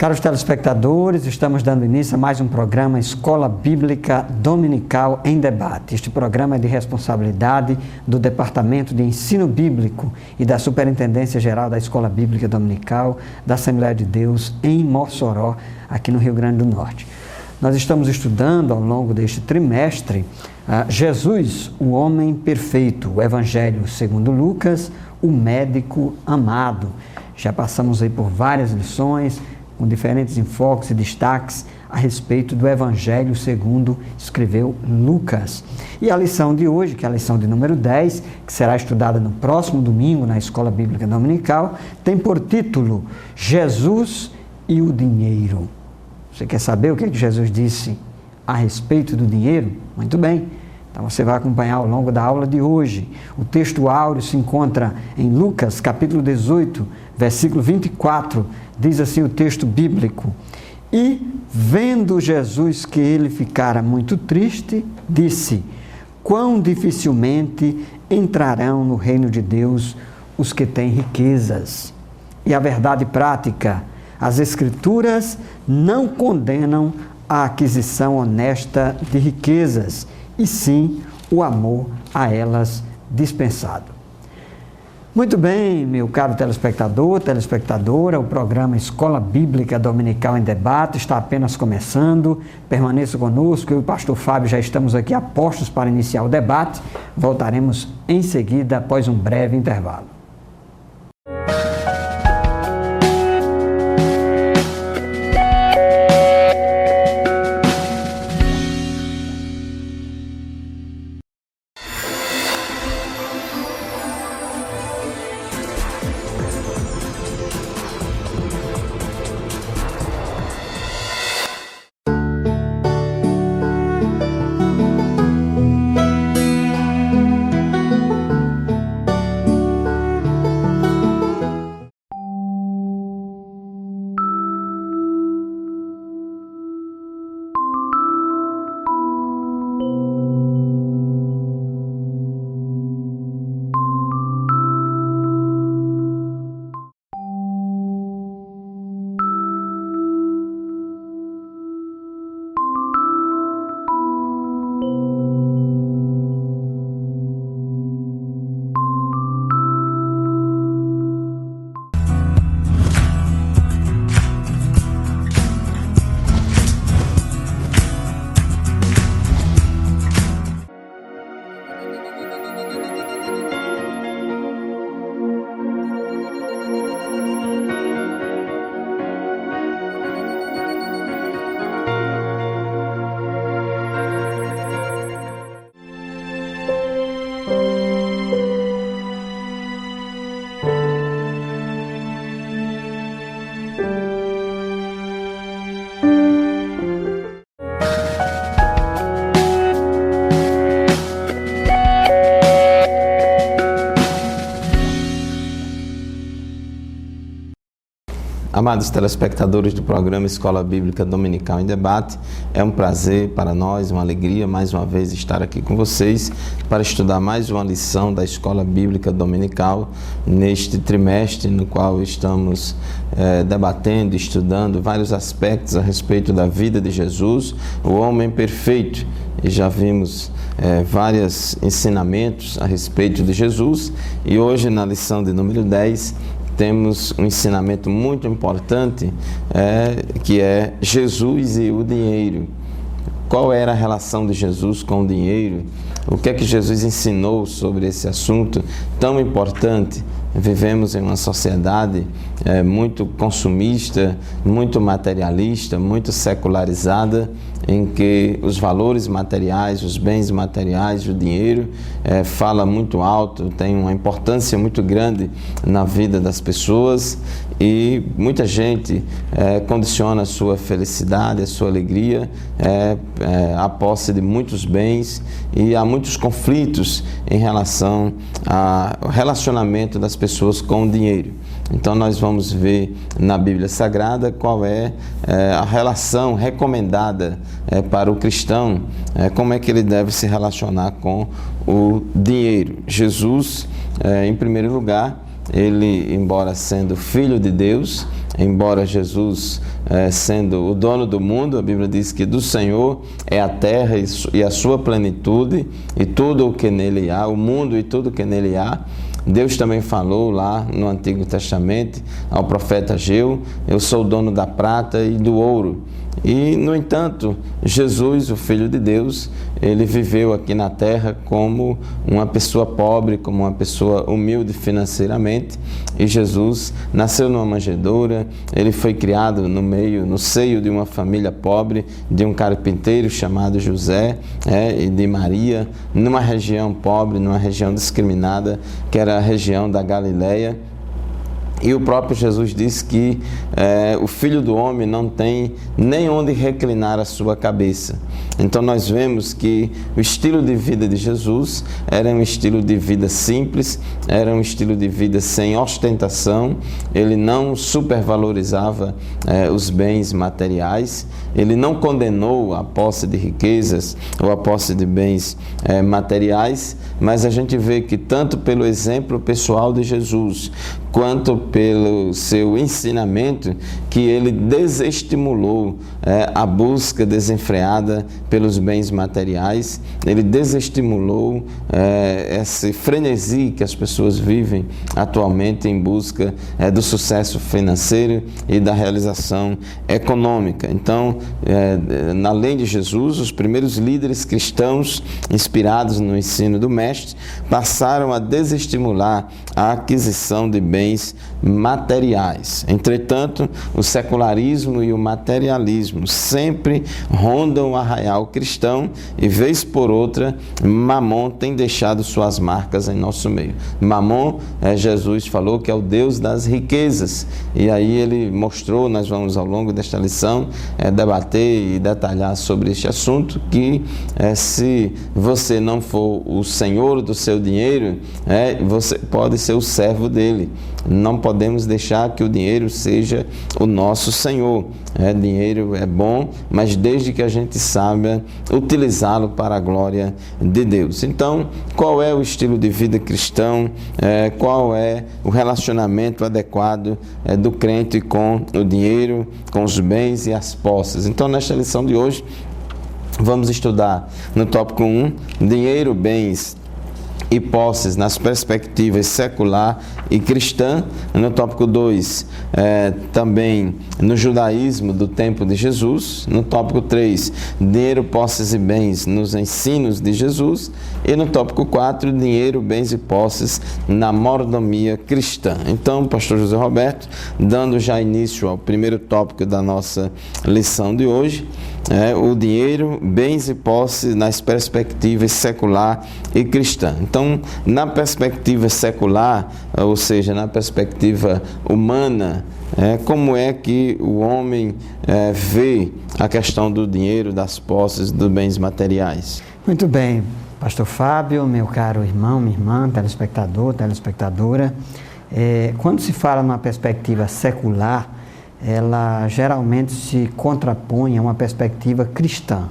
Caros telespectadores, estamos dando início a mais um programa Escola Bíblica Dominical em Debate. Este programa é de responsabilidade do Departamento de Ensino Bíblico e da Superintendência Geral da Escola Bíblica Dominical da Assembleia de Deus em Mossoró, aqui no Rio Grande do Norte. Nós estamos estudando ao longo deste trimestre Jesus, o homem perfeito, o Evangelho segundo Lucas, o médico amado. Já passamos aí por várias lições, com diferentes enfoques e destaques a respeito do Evangelho segundo escreveu Lucas. E a lição de hoje, que é a lição de número 10, que será estudada no próximo domingo na Escola Bíblica Dominical, tem por título Jesus e o Dinheiro. Você quer saber o que Jesus disse a respeito do dinheiro? Muito bem, então você vai acompanhar ao longo da aula de hoje. O texto áureo se encontra em Lucas, capítulo 18, versículo 24, diz assim o texto bíblico: E, vendo Jesus que ele ficara muito triste, disse: Quão dificilmente entrarão no reino de Deus os que têm riquezas. E a verdade prática, as Escrituras não condenam a aquisição honesta de riquezas, e sim o amor a elas dispensado. Muito bem, meu caro telespectador, telespectadora, o programa Escola Bíblica Dominical em Debate está apenas começando. Permaneça conosco, eu e o pastor Fábio já estamos aqui a postos para iniciar o debate. Voltaremos em seguida, após um breve intervalo. Amados telespectadores do programa Escola Bíblica Dominical em Debate, é um prazer para nós, uma alegria mais uma vez estar aqui com vocês para estudar mais uma lição da Escola Bíblica Dominical neste trimestre no qual estamos debatendo, estudando vários aspectos a respeito da vida de Jesus, o homem perfeito. E já vimos vários ensinamentos a respeito de Jesus e hoje na lição de número 10 temos um ensinamento muito importante, que é Jesus e o dinheiro. Qual era a relação de Jesus com o dinheiro? O que é que Jesus ensinou sobre esse assunto tão importante? Vivemos em uma sociedade muito consumista, muito materialista, muito secularizada, em que os valores materiais, os bens materiais, o dinheiro fala muito alto, tem uma importância muito grande na vida das pessoas e muita gente condiciona a sua felicidade, a sua alegria, a posse de muitos bens, e há muitos conflitos em relação ao relacionamento das pessoas com o dinheiro. Então nós vamos ver na Bíblia Sagrada qual é a relação recomendada para o cristão, como é que ele deve se relacionar com o dinheiro. Jesus, em primeiro lugar, ele, embora sendo filho de Deus, embora Jesus sendo o dono do mundo, a Bíblia diz que do Senhor é a terra e a sua plenitude e tudo o que nele há, o mundo e tudo o que nele há. Deus também falou lá no Antigo Testamento ao profeta Ageu: eu sou o dono da prata e do ouro. E, no entanto, Jesus, o Filho de Deus, ele viveu aqui na terra como uma pessoa pobre, como uma pessoa humilde financeiramente. E Jesus nasceu numa manjedoura, ele foi criado no seio de uma família pobre, de um carpinteiro chamado José e de Maria, numa região pobre, numa região discriminada, que era a região da Galileia. E o próprio Jesus disse que o Filho do Homem não tem nem onde reclinar a sua cabeça. Então nós vemos que o estilo de vida de Jesus era um estilo de vida simples, era um estilo de vida sem ostentação. Ele não supervalorizava os bens materiais, ele não condenou a posse de riquezas ou a posse de bens materiais, mas a gente vê que tanto pelo exemplo pessoal de Jesus, quanto pelo seu ensinamento, que ele desestimulou a busca desenfreada pelos bens materiais, ele desestimulou esse frenesi que as pessoas vivem atualmente em busca do sucesso financeiro e da realização econômica. Então, além de Jesus, os primeiros líderes cristãos, inspirados no ensino do Mestre, passaram a desestimular a aquisição de bens materiais. Entretanto, o secularismo e o materialismo sempre rondam o arraial cristão e, vez por outra, Mamon tem deixado suas marcas em nosso meio. Mamon, Jesus falou que é o Deus das riquezas, e aí ele mostrou, nós vamos ao longo desta lição debater e detalhar sobre este assunto, que se você não for o senhor do seu dinheiro, você pode ser o servo dele. Não podemos deixar que o dinheiro seja o nosso senhor. Dinheiro é bom, mas desde que a gente saiba utilizá-lo para a glória de Deus. Então, qual é o estilo de vida cristão? Qual é o relacionamento adequado do crente com o dinheiro, com os bens e as posses? Então, nesta lição de hoje, vamos estudar no tópico 1, dinheiro, bens e posses nas perspectivas secular e cristã. No tópico 2, também no judaísmo do tempo de Jesus. No tópico 3, dinheiro, posses e bens nos ensinos de Jesus. E no tópico 4, dinheiro, bens e posses na mordomia cristã. Então, pastor José Roberto, dando já início ao primeiro tópico da nossa lição de hoje, o dinheiro, bens e posses nas perspectivas secular e cristã. Então, na perspectiva secular, ou seja, na perspectiva humana, como é que o homem vê a questão do dinheiro, das posses, dos bens materiais? Muito bem, pastor Fábio, meu caro irmão, minha irmã, telespectador, telespectadora. Quando se fala numa perspectiva secular, ela geralmente se contrapõe a uma perspectiva cristã.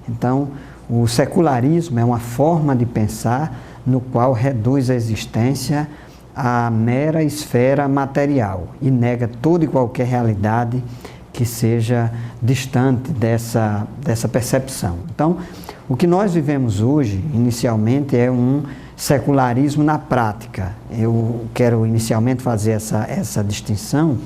Então, o secularismo é uma forma de pensar no qual reduz a existência à mera esfera material e nega toda e qualquer realidade que seja distante dessa percepção. Então, o que nós vivemos hoje, inicialmente, é um secularismo na prática. Eu quero inicialmente fazer essa distinção,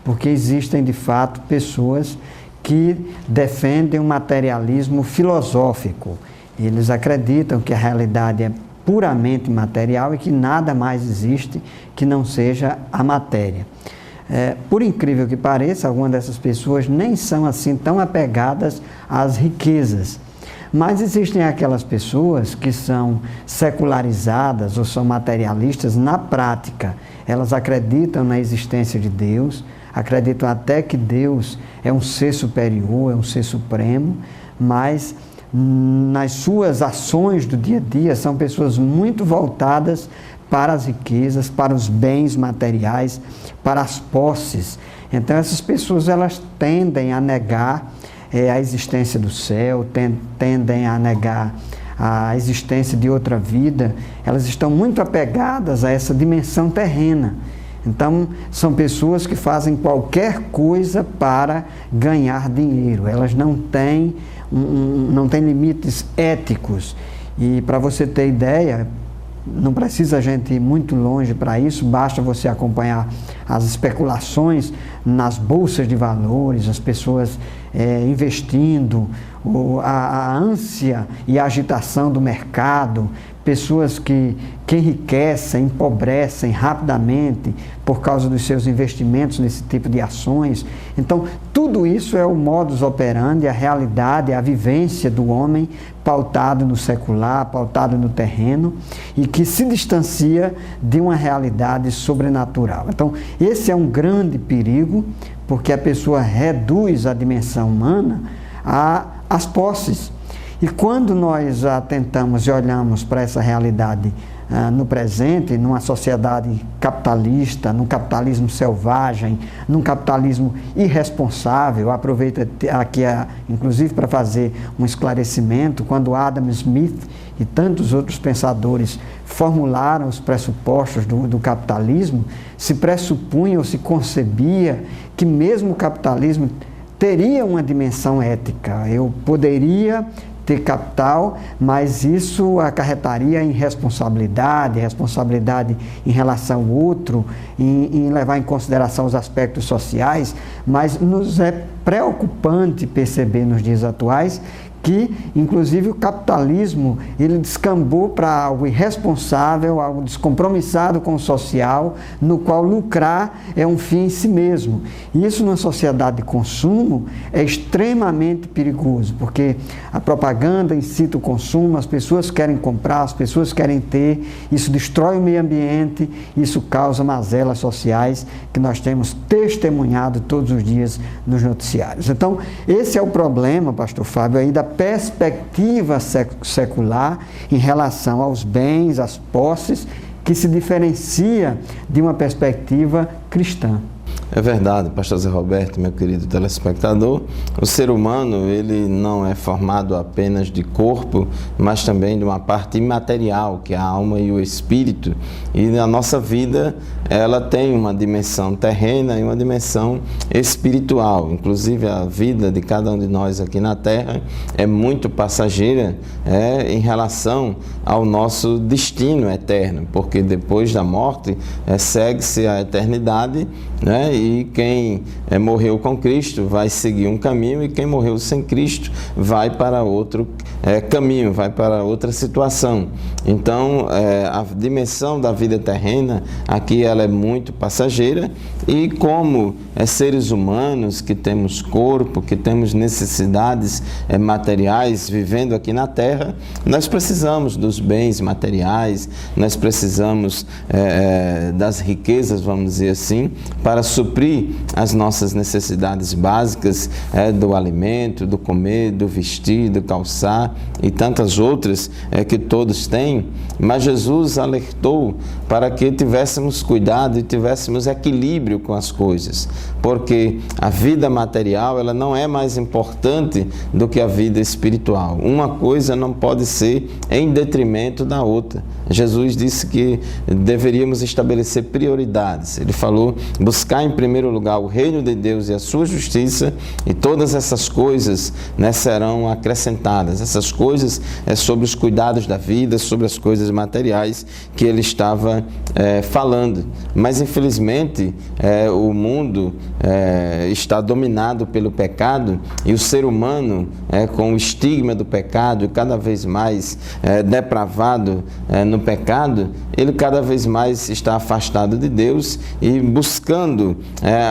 porque existem, de fato, pessoas que defendem um materialismo filosófico. Eles acreditam que a realidade é puramente material e que nada mais existe que não seja a matéria. Por incrível que pareça, algumas dessas pessoas nem são assim tão apegadas às riquezas. Mas existem aquelas pessoas que são secularizadas ou são materialistas na prática. Elas acreditam na existência de Deus, acreditam até que Deus é um ser superior, é um ser supremo, mas nas suas ações do dia a dia são pessoas muito voltadas para as riquezas, para os bens materiais, para as posses. Então essas pessoas elas tendem a negar a existência do céu, tendem a negar a existência de outra vida. Elas estão muito apegadas a essa dimensão terrena. Então, são pessoas que fazem qualquer coisa para ganhar dinheiro. Elas não têm limites éticos. E para você ter ideia, não precisa a gente ir muito longe para isso, basta você acompanhar as especulações nas bolsas de valores, as pessoas investindo, a ânsia e a agitação do mercado, pessoas que enriquecem, empobrecem rapidamente por causa dos seus investimentos nesse tipo de ações. Então, tudo isso é o modus operandi, a realidade, a vivência do homem pautado no secular, pautado no terreno e que se distancia de uma realidade sobrenatural. Então, esse é um grande perigo, porque a pessoa reduz a dimensão humana às posses. E quando nós atentamos e olhamos para essa realidade no presente, numa sociedade capitalista, num capitalismo selvagem, num capitalismo irresponsável, aproveito aqui inclusive para fazer um esclarecimento, quando Adam Smith e tantos outros pensadores formularam os pressupostos do capitalismo, se pressupunha ou se concebia que mesmo o capitalismo teria uma dimensão ética. Eu poderia ter capital, mas isso acarretaria em responsabilidade em relação ao outro, em levar em consideração os aspectos sociais, mas nos é preocupante perceber nos dias atuais que, inclusive, o capitalismo ele descambou para algo irresponsável, algo descompromissado com o social, no qual lucrar é um fim em si mesmo. E isso, numa sociedade de consumo, é extremamente perigoso, porque a propaganda incita o consumo, as pessoas querem comprar, as pessoas querem ter, isso destrói o meio ambiente, isso causa mazelas sociais que nós temos testemunhado todos os dias nos noticiários. Então, esse é o problema, pastor Fábio, aí da perspectiva secular em relação aos bens, às posses, que se diferencia de uma perspectiva cristã. É verdade, pastor Zé Roberto, meu querido telespectador, o ser humano ele não é formado apenas de corpo, mas também de uma parte imaterial, que é a alma e o espírito, e na nossa vida ela tem uma dimensão terrena e uma dimensão espiritual. Inclusive a vida de cada um de nós aqui na Terra é muito passageira em relação ao nosso destino eterno, porque depois da morte segue-se a eternidade, né? E quem morreu com Cristo vai seguir um caminho, e quem morreu sem Cristo vai para outro caminho, vai para outra situação. Então, a dimensão da vida terrena aqui ela é muito passageira, e como seres humanos que temos corpo, que temos necessidades materiais vivendo aqui na Terra, nós precisamos dos bens materiais, nós precisamos das riquezas, vamos dizer assim, para suprir as nossas necessidades básicas do alimento, do comer, do vestir, do calçar e tantas outras que todos têm. Mas Jesus alertou para que tivéssemos cuidado e tivéssemos equilíbrio com as coisas, porque a vida material ela não é mais importante do que a vida espiritual. Uma coisa não pode ser em detrimento da outra. Jesus disse que deveríamos estabelecer prioridades. Ele falou: buscar em primeiro lugar o reino de Deus e a sua justiça, e todas essas coisas serão acrescentadas. Essas coisas sobre os cuidados da vida, sobre as coisas materiais que ele estava falando. Mas infelizmente o mundo está dominado pelo pecado, e o ser humano com o estigma do pecado, cada vez mais depravado no pecado, ele cada vez mais está afastado de Deus e buscando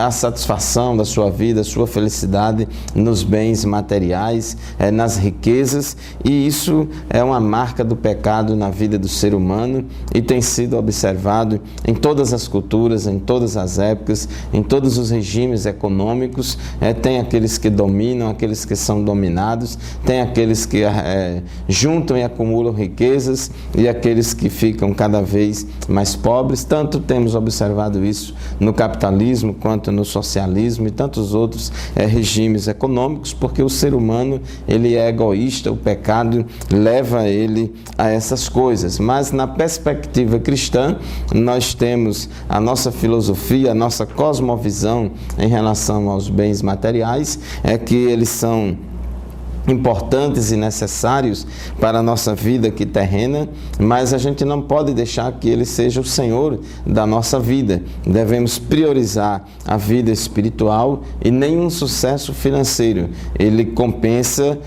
a satisfação da sua vida, a sua felicidade nos bens materiais, nas riquezas, e isso é uma marca do pecado na vida do ser humano e tem sido observado em todas as culturas, em todas as épocas, em todos os regimes regimes econômicos, tem aqueles que dominam, aqueles que são dominados, tem aqueles que juntam e acumulam riquezas e aqueles que ficam cada vez mais pobres. Tanto temos observado isso no capitalismo quanto no socialismo e tantos outros regimes econômicos, porque o ser humano ele é egoísta, o pecado leva ele a essas coisas. Mas na perspectiva cristã, nós temos a nossa filosofia, a nossa cosmovisão em relação aos bens materiais, que eles são importantes e necessários para a nossa vida aqui terrena, mas a gente não pode deixar que ele seja o Senhor da nossa vida. Devemos priorizar a vida espiritual e nenhum sucesso financeiro ele compensa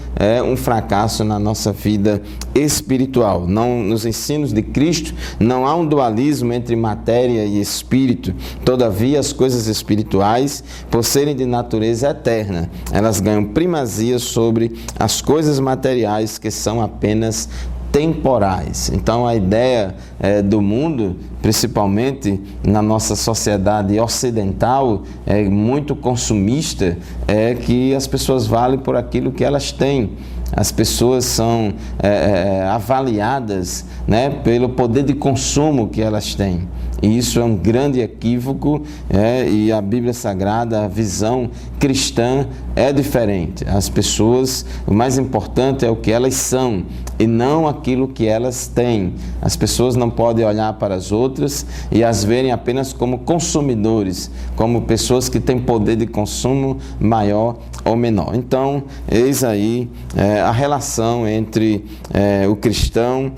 um fracasso na nossa vida espiritual. Não, nos ensinos de Cristo não há um dualismo entre matéria e espírito. Todavia, as coisas espirituais, por serem de natureza eterna, elas ganham primazia sobre as coisas materiais que são apenas temporais. Então a ideia do mundo, principalmente na nossa sociedade ocidental, muito consumista, é que as pessoas valem por aquilo que elas têm. As pessoas são avaliadas, pelo poder de consumo que elas têm. E isso é um grande equívoco, e a Bíblia Sagrada, a visão cristã é diferente. As pessoas, o mais importante é o que elas são e não aquilo que elas têm. As pessoas não podem olhar para as outras e as verem apenas como consumidores, como pessoas que têm poder de consumo maior ou menor. Então, eis aí a relação entre o cristão,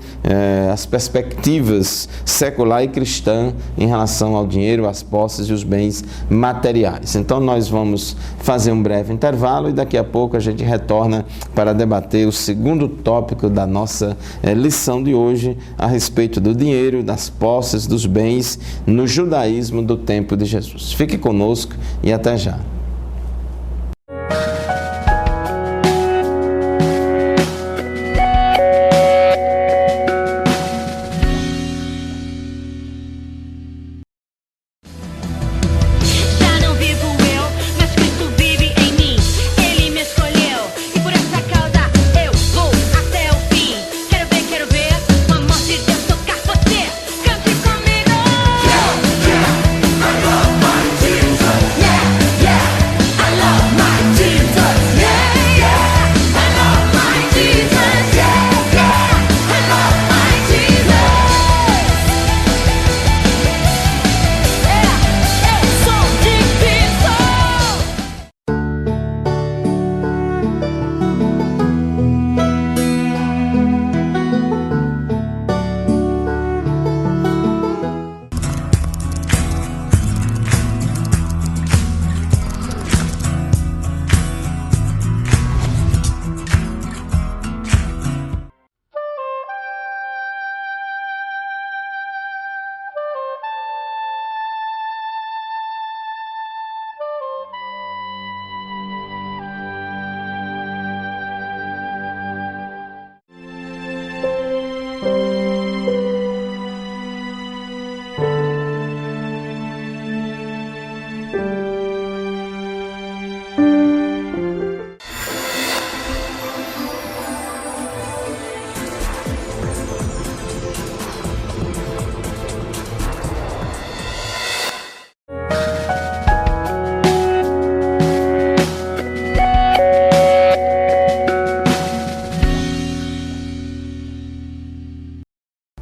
as perspectivas secular e cristã em relação ao dinheiro, às posses e os bens materiais. Então nós vamos fazer um breve intervalo e daqui a pouco a gente retorna para debater o segundo tópico da nossa lição de hoje a respeito do dinheiro, das posses, dos bens no judaísmo do tempo de Jesus. Fique conosco e até já.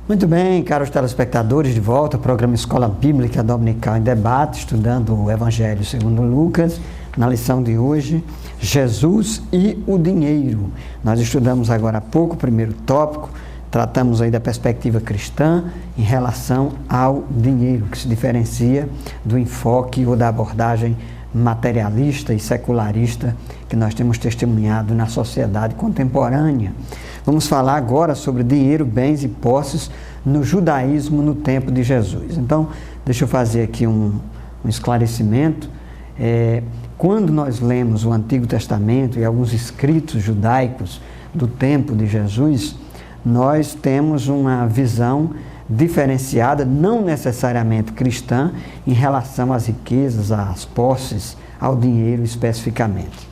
Muito bem, caros telespectadores, de volta ao programa Escola Bíblica Dominical em Debate, estudando o Evangelho segundo Lucas. Na lição de hoje, Jesus e o dinheiro. Nós estudamos agora há pouco o primeiro tópico, tratamos aí da perspectiva cristã em relação ao dinheiro, que se diferencia do enfoque ou da abordagem materialista e secularista que nós temos testemunhado na sociedade contemporânea. Vamos falar agora sobre dinheiro, bens e posses no judaísmo no tempo de Jesus. Então, deixa eu fazer aqui um esclarecimento. Quando nós lemos o Antigo Testamento e alguns escritos judaicos do tempo de Jesus, nós temos uma visão diferenciada, não necessariamente cristã, em relação às riquezas, às posses, ao dinheiro especificamente.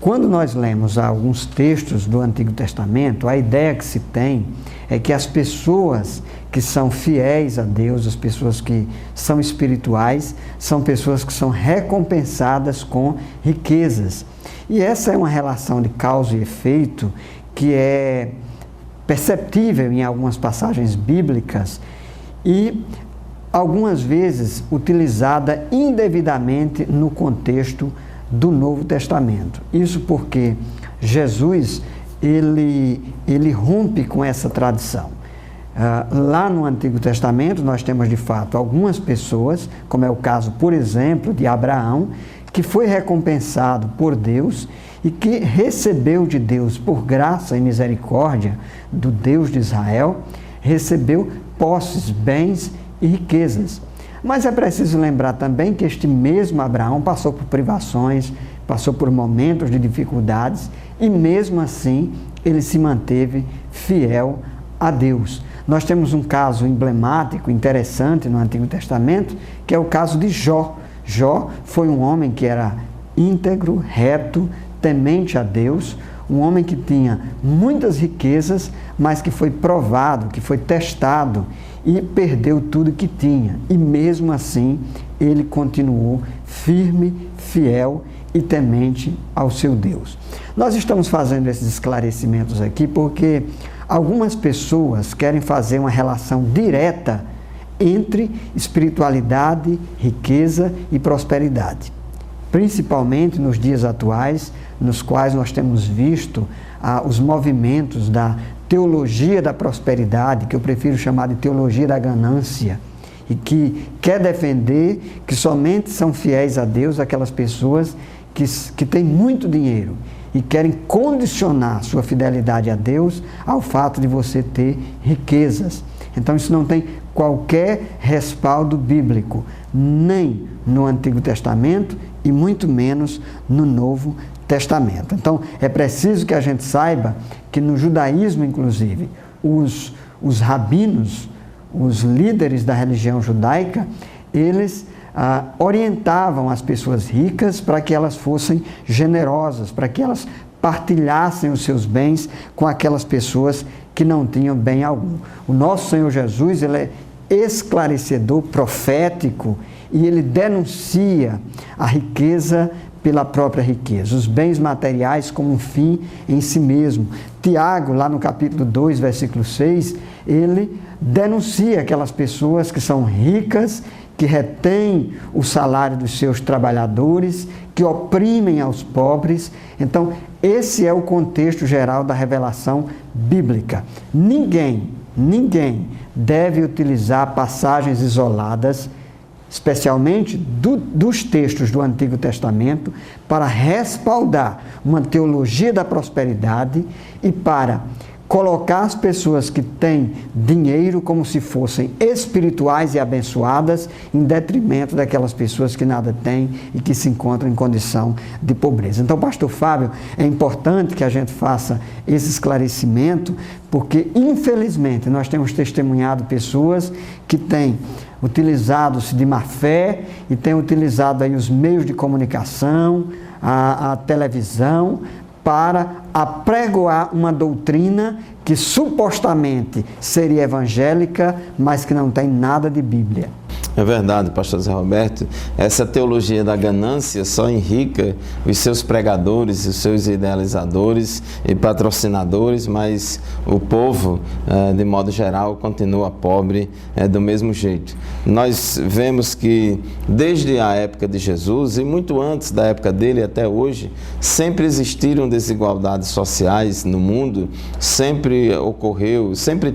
Quando nós lemos alguns textos do Antigo Testamento, a ideia que se tem é que as pessoas que são fiéis a Deus, as pessoas que são espirituais, são pessoas que são recompensadas com riquezas. E essa é uma relação de causa e efeito que é perceptível em algumas passagens bíblicas e algumas vezes utilizada indevidamente no contexto do Novo Testamento. Isso porque Jesus, ele rompe com essa tradição. Lá no Antigo Testamento nós temos de fato algumas pessoas, como é o caso, por exemplo, de Abraão, que foi recompensado por Deus e que recebeu de Deus, por graça e misericórdia do Deus de Israel, recebeu posses, bens e riquezas. Mas é preciso lembrar também que este mesmo Abraão passou por privações, passou por momentos de dificuldades e mesmo assim ele se manteve fiel a Deus. Nós temos um caso emblemático, interessante no Antigo Testamento, que é o caso de Jó. Jó foi um homem que era íntegro, reto, temente a Deus, um homem que tinha muitas riquezas, mas que foi provado, que foi testado e perdeu tudo que tinha. E mesmo assim, ele continuou firme, fiel e temente ao seu Deus. Nós estamos fazendo esses esclarecimentos aqui porque algumas pessoas querem fazer uma relação direta entre espiritualidade, riqueza e prosperidade. Principalmente nos dias atuais, nos quais nós temos visto os movimentos da teologia da prosperidade, que eu prefiro chamar de teologia da ganância, e que quer defender que somente são fiéis a Deus aquelas pessoas que têm muito dinheiro e querem condicionar sua fidelidade a Deus ao fato de você ter riquezas. Então isso não tem qualquer respaldo bíblico, nem no Antigo Testamento e muito menos no Novo Testamento. Então é preciso que a gente saiba que no judaísmo, inclusive, os rabinos, os líderes da religião judaica, eles orientavam as pessoas ricas para que elas fossem generosas, para que elas partilhassem os seus bens com aquelas pessoas que não tinham bem algum. O nosso Senhor Jesus, ele é esclarecedor, profético, e ele denuncia a riqueza pela própria riqueza, os bens materiais como um fim em si mesmo. Tiago, lá no capítulo 2, versículo 6, ele denuncia aquelas pessoas que são ricas, que retêm o salário dos seus trabalhadores, que oprimem aos pobres. Então, esse é o contexto geral da revelação bíblica. Ninguém deve utilizar passagens isoladas, especialmente dos textos do Antigo Testamento, para respaldar uma teologia da prosperidade e para colocar as pessoas que têm dinheiro como se fossem espirituais e abençoadas, em detrimento daquelas pessoas que nada têm e que se encontram em condição de pobreza. Então, pastor Fábio, é importante que a gente faça esse esclarecimento, porque, infelizmente, nós temos testemunhado pessoas que têm utilizado-se de má fé e têm utilizado aí os meios de comunicação, a televisão, para apregoar uma doutrina que supostamente seria evangélica, mas que não tem nada de Bíblia. É verdade, pastor Zé Roberto. Essa teologia da ganância só enrica os seus pregadores, os seus idealizadores e patrocinadores, mas o povo, de modo geral, continua pobre do mesmo jeito. Nós vemos que desde a época de Jesus e muito antes da época dele até hoje, sempre existiram desigualdades sociais no mundo, sempre ocorreu, sempre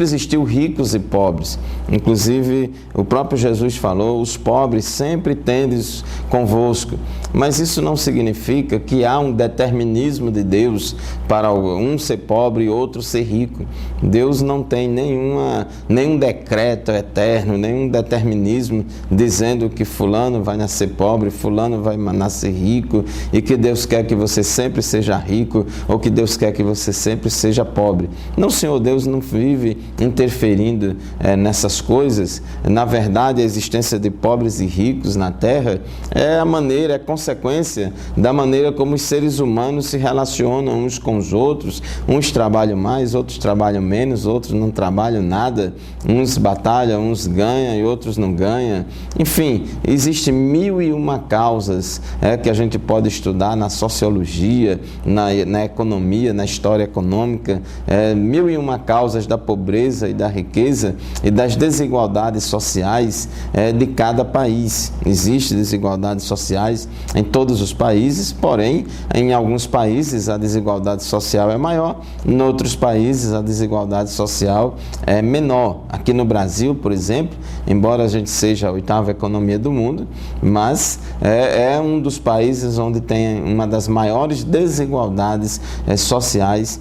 existiu ricos e pobres. Inclusive, Inclusive, o próprio Jesus falou: os pobres sempre tendes convosco. Mas isso não significa que há um determinismo de Deus para um ser pobre e outro ser rico. Deus não tem nenhum decreto eterno, nenhum determinismo dizendo que fulano vai nascer pobre, fulano vai nascer rico, e que Deus quer que você sempre seja rico, ou que Deus quer que você sempre seja pobre. Não, Senhor Deus não vive interferindo nessas coisas. Na verdade, a existência de pobres e ricos na Terra é consequência da maneira como os seres humanos se relacionam uns com os outros. Uns trabalham mais, outros trabalham menos, outros não trabalham nada. Uns batalham, uns ganham e outros não ganham. Enfim, existem 1001 causas que a gente pode estudar na sociologia, na economia, na história econômica. 1001 causas da pobreza e da riqueza e das desigualdades sociais de cada país. Existem desigualdades sociais em todos os países, porém, em alguns países a desigualdade social é maior, em outros países a desigualdade social é menor. Aqui no Brasil, por exemplo, embora a gente seja a 8ª economia do mundo, mas é um dos países onde tem uma das maiores desigualdades sociais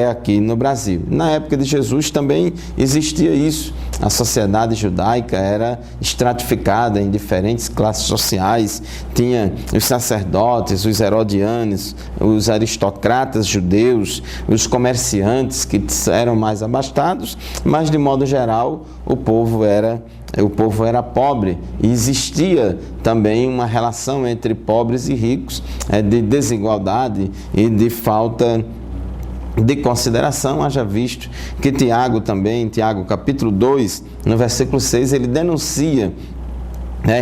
aqui no Brasil. Na época de Jesus também existia isso. A sociedade judaica era estratificada em diferentes classes sociais. Tinha os sacerdotes, os herodianos, os aristocratas judeus, os comerciantes que eram mais abastados, mas de modo geral o povo era pobre, e existia também uma relação entre pobres e ricos, de desigualdade e de falta de consideração. Haja visto que Tiago capítulo 2, no versículo 6, ele denuncia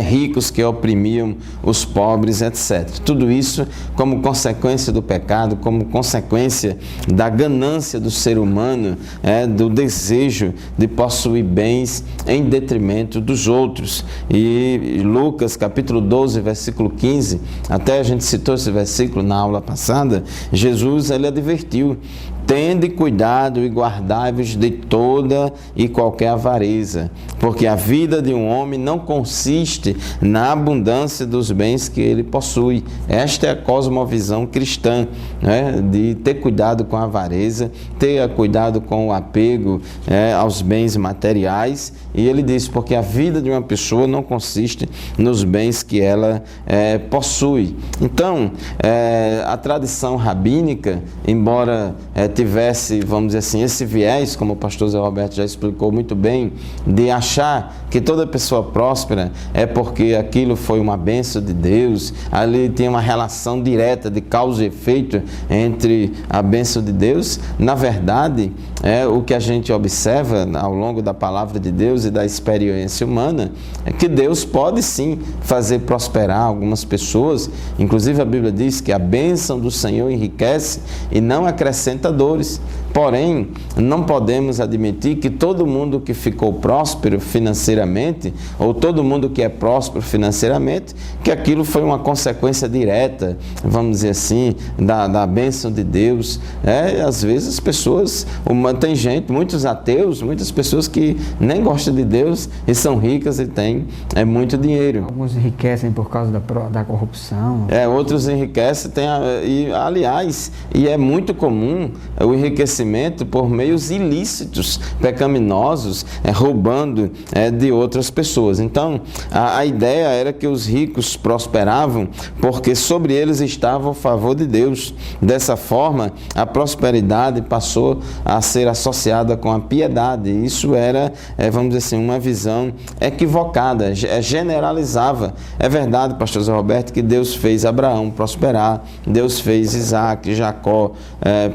ricos que oprimiam os pobres, etc. Tudo isso como consequência do pecado, como consequência da ganância do ser humano, do desejo de possuir bens em detrimento dos outros. E Lucas capítulo 12, versículo 15, até a gente citou esse versículo na aula passada, Jesus ele advertiu: tende cuidado e guardai-vos de toda e qualquer avareza, porque a vida de um homem não consiste na abundância dos bens que ele possui. Esta é a cosmovisão cristã, de ter cuidado com a avareza, ter cuidado com o apego aos bens materiais. E ele diz: porque a vida de uma pessoa não consiste nos bens que ela possui. Então, a tradição rabínica, embora tivesse, vamos dizer assim, esse viés, como o pastor Zé Roberto já explicou muito bem, de achar que toda pessoa próspera é porque aquilo foi uma bênção de Deus, ali tem uma relação direta de causa e efeito entre a bênção de Deus. Na verdade, o que a gente observa ao longo da palavra de Deus e da experiência humana é que Deus pode sim fazer prosperar algumas pessoas. Inclusive a Bíblia diz que a bênção do Senhor enriquece e não acrescenta dores. Porém, não podemos admitir que todo mundo que ficou próspero financeiramente, ou todo mundo que é próspero financeiramente, que aquilo foi uma consequência direta, vamos dizer assim, da bênção de Deus. Às vezes as pessoas, tem gente, muitos ateus, muitas pessoas que nem gostam de Deus e são ricas e têm muito dinheiro. Alguns enriquecem por causa da corrupção. Outros enriquecem, aliás, e é muito comum o enriquecimento por meios ilícitos, pecaminosos, roubando de outras pessoas. Então, a ideia era que os ricos prosperavam porque sobre eles estava o favor de Deus. Dessa forma, a prosperidade passou a ser associada com a piedade. Isso era, vamos dizer assim, uma visão equivocada, generalizava. É verdade, pastor Zé Roberto, que Deus fez Abraão prosperar, Deus fez Isaac, Jacó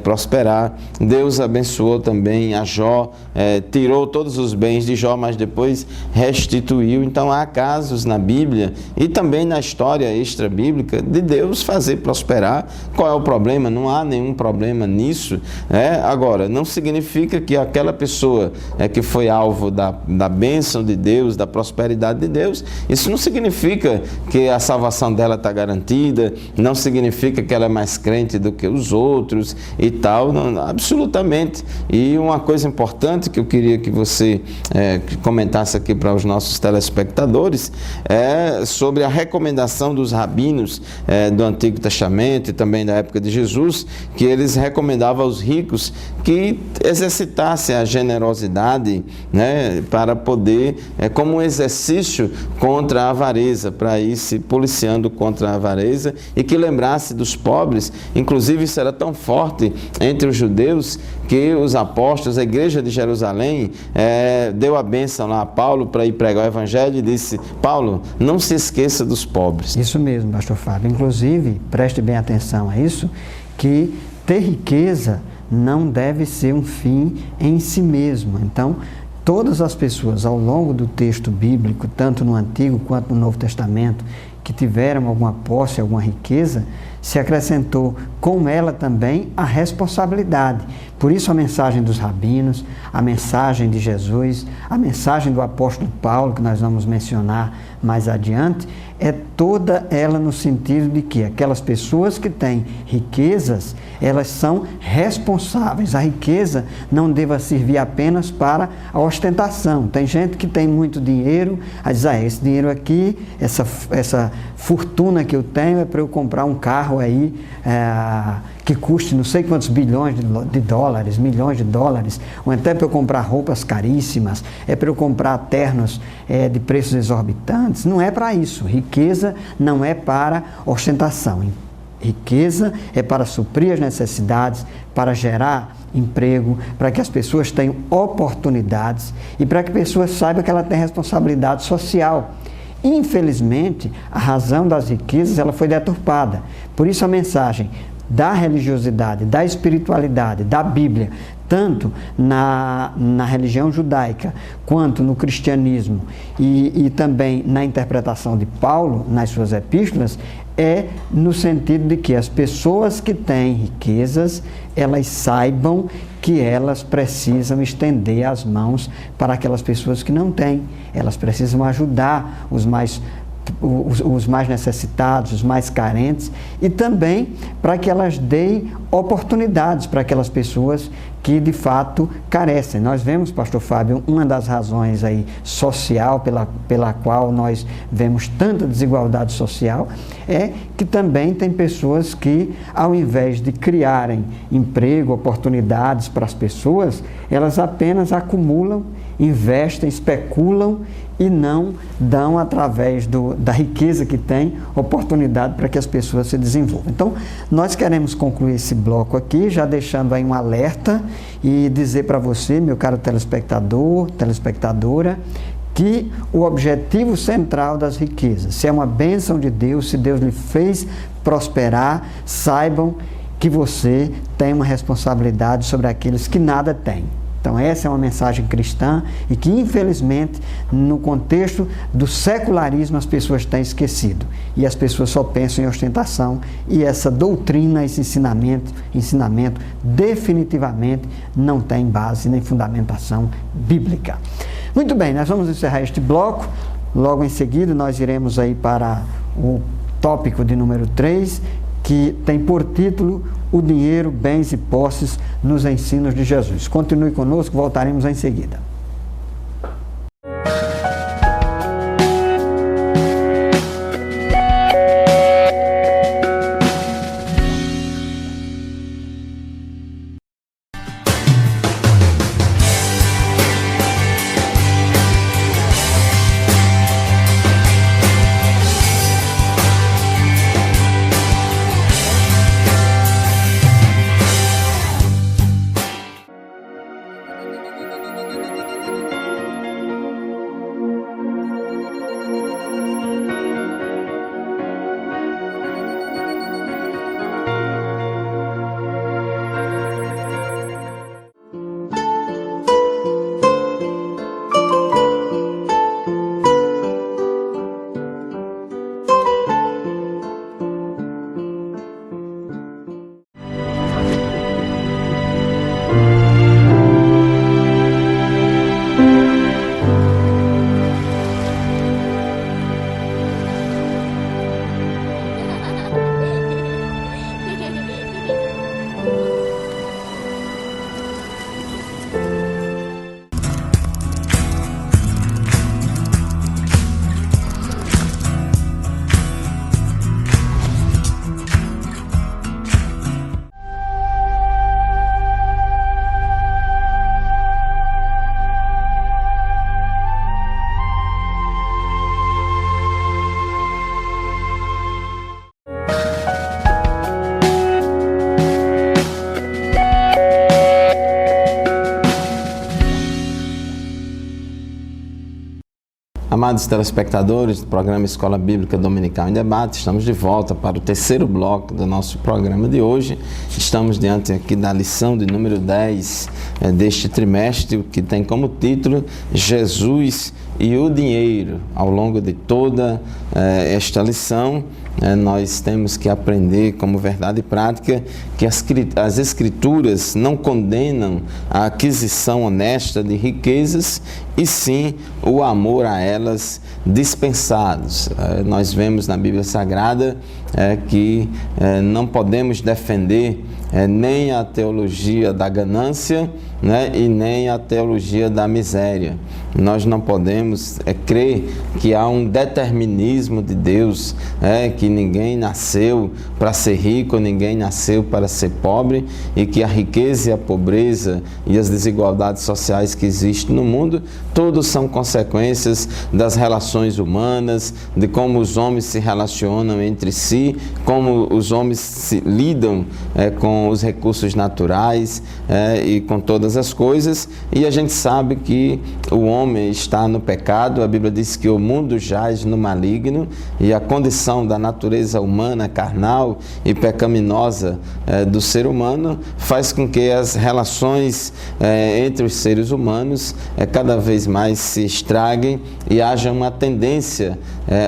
prosperar, Deus abençoou também a Jó, tirou todos os bens de Jó, mas depois restituiu. Então há casos na Bíblia e também na história extra-bíblica de Deus fazer prosperar. Qual é o problema? Não há nenhum problema nisso. Agora, não significa que aquela pessoa que foi alvo da bênção de Deus, da prosperidade de Deus, isso não significa que a salvação dela está garantida, não significa que ela é mais crente do que os outros e tal, não, absolutamente Absolutamente. E uma coisa importante que eu queria que você comentasse aqui para os nossos telespectadores é sobre a recomendação dos rabinos do Antigo Testamento e também da época de Jesus, que eles recomendavam aos ricos que exercitassem a generosidade, né, para poder, como um exercício contra a avareza, para ir se policiando contra a avareza, e que lembrasse dos pobres. Inclusive isso era tão forte entre os judeus que os apóstolos, a igreja de Jerusalém, deu a bênção lá a Paulo para ir pregar o evangelho e disse: Paulo, não se esqueça dos pobres. Isso mesmo, pastor Fábio. Inclusive, preste bem atenção a isso, que ter riqueza não deve ser um fim em si mesmo. Então, todas as pessoas ao longo do texto bíblico, tanto no Antigo quanto no Novo Testamento, que tiveram alguma posse, alguma riqueza, se acrescentou com ela também a responsabilidade. Por isso a mensagem dos rabinos, a mensagem de Jesus, a mensagem do apóstolo Paulo, que nós vamos mencionar mais adiante, é toda ela no sentido de que aquelas pessoas que têm riquezas, elas são responsáveis. A riqueza não deva servir apenas para a ostentação. Tem gente que tem muito dinheiro, aí diz: esse dinheiro aqui, essa fortuna que eu tenho é para eu comprar um carro aí que custe não sei quantos bilhões de dólares, milhões de dólares, ou até para eu comprar roupas caríssimas, é para eu comprar ternos de preços exorbitantes. Não é para isso. Riqueza não é para ostentação. Riqueza é para suprir as necessidades, para gerar emprego, para que as pessoas tenham oportunidades e para que a pessoa saiba que ela tem responsabilidade social. Infelizmente, a razão das riquezas ela foi deturpada. Por isso a mensagem da religiosidade, da espiritualidade, da Bíblia, tanto na religião judaica quanto no cristianismo e também na interpretação de Paulo nas suas epístolas, é no sentido de que as pessoas que têm riquezas, elas saibam que elas precisam estender as mãos para aquelas pessoas que não têm. Elas precisam ajudar os mais necessitados, os mais carentes, e também para que elas deem oportunidades para aquelas pessoas que de fato carecem. Nós vemos, pastor Fábio, uma das razões aí social pela qual nós vemos tanta desigualdade social é que também tem pessoas que, ao invés de criarem emprego, oportunidades para as pessoas, elas apenas acumulam, investem, especulam e não dão, através da riqueza que tem, oportunidade para que as pessoas se desenvolvam. Então, nós queremos concluir esse bloco aqui, já deixando aí um alerta e dizer para você, meu caro telespectador, telespectadora, que o objetivo central das riquezas, se é uma bênção de Deus, se Deus lhe fez prosperar, saibam que você tem uma responsabilidade sobre aqueles que nada têm. Então essa é uma mensagem cristã e que infelizmente no contexto do secularismo as pessoas têm esquecido e as pessoas só pensam em ostentação, e essa doutrina, esse ensinamento definitivamente não tem base nem fundamentação bíblica. Muito bem, nós vamos encerrar este bloco. Logo em seguida nós iremos aí para o tópico de número 3, que tem por título O Dinheiro, Bens e Posses nos Ensinos de Jesus. Continue conosco, voltaremos em seguida. Amados telespectadores do programa Escola Bíblica Dominical em Debate, estamos de volta para o terceiro bloco do nosso programa de hoje. Estamos diante aqui da lição de número 10 deste trimestre, que tem como título Jesus e o Dinheiro. Ao longo de toda esta lição, nós temos que aprender como verdade prática que as Escrituras não condenam a aquisição honesta de riquezas, e sim o amor a elas dispensados. Nós vemos na Bíblia Sagrada que não podemos defender nem a teologia da ganância, e nem a teologia da miséria. Nós não podemos crer que há um determinismo de Deus, que ninguém nasceu para ser rico, ninguém nasceu para ser pobre, e que a riqueza e a pobreza e as desigualdades sociais que existem no mundo, todos são consequências das relações humanas, de como os homens se relacionam entre si, como os homens lidam com os recursos naturais e com todas as coisas. E a gente sabe que o homem está no pecado. A Bíblia diz que o mundo jaz no maligno, e a condição da natureza humana, carnal e pecaminosa do ser humano faz com que as relações entre os seres humanos cada vez mais se estraguem, e haja uma tendência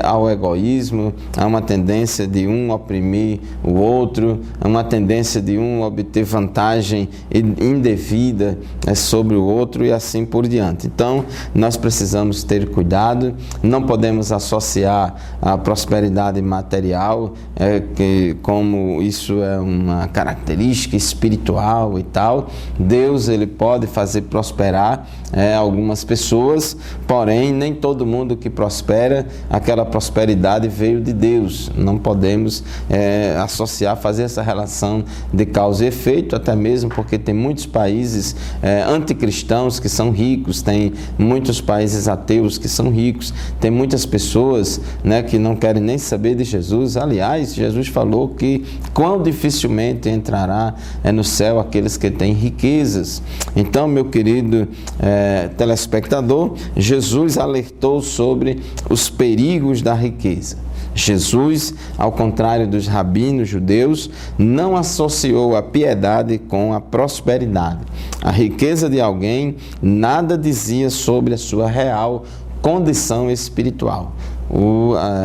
ao egoísmo, há uma tendência de um oprimir o outro, há uma tendência de um obter vantagem indevida sobre o outro, e assim por diante. Então, nós precisamos ter cuidado, não podemos associar a prosperidade material, que como isso é uma característica espiritual e tal. Deus, ele pode fazer prosperar algumas pessoas, porém nem todo mundo que prospera, aquela prosperidade veio de Deus. Não podemos associar, fazer essa relação de causa e efeito, até mesmo porque tem muitos países anticristãos que são ricos, tem muitos países ateus que são ricos, tem muitas pessoas que não querem nem saber de Jesus. Aliás, Jesus falou que quão dificilmente entrará no céu aqueles que têm riquezas. Então, meu querido telespectador, Jesus alertou sobre os perigos da riqueza. Jesus, ao contrário dos rabinos judeus, não associou a piedade com a prosperidade. A riqueza de alguém nada dizia sobre a sua real condição espiritual.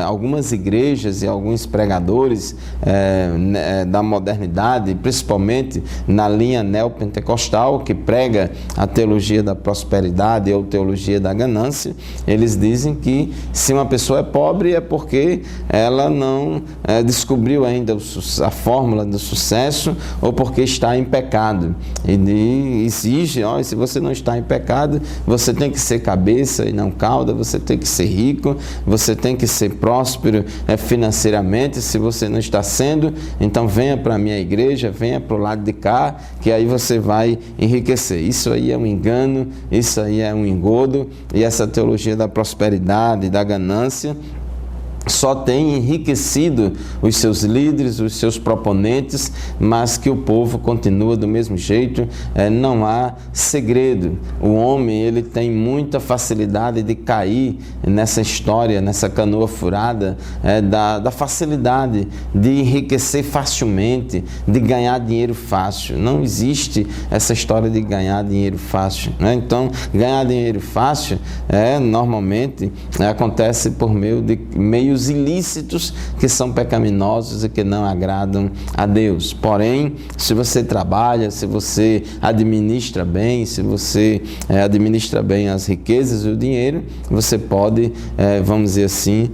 Algumas igrejas e alguns pregadores da modernidade, principalmente na linha neopentecostal, que prega a teologia da prosperidade ou teologia da ganância, eles dizem que se uma pessoa é pobre é porque ela não descobriu ainda a fórmula do sucesso, ou porque está em pecado. E exige, se você não está em pecado, você tem que ser cabeça e não cauda, você tem que ser rico, você tem que ser próspero financeiramente. Se você não está sendo, então venha para a minha igreja, venha para o lado de cá, que aí você vai enriquecer. Isso aí é um engano, isso aí é um engodo, e essa teologia da prosperidade, da ganância, só tem enriquecido os seus líderes, os seus proponentes, mas que o povo continua do mesmo jeito. Não há segredo. O homem, ele tem muita facilidade de cair nessa história, nessa canoa furada, da facilidade de enriquecer facilmente, de ganhar dinheiro fácil. Não existe essa história de ganhar dinheiro fácil, Então, ganhar dinheiro fácil normalmente acontece por meio de meios ilícitos que são pecaminosos e que não agradam a Deus. Porém, se você trabalha, se você administra bem, se você administra bem as riquezas e o dinheiro, você pode, vamos dizer assim,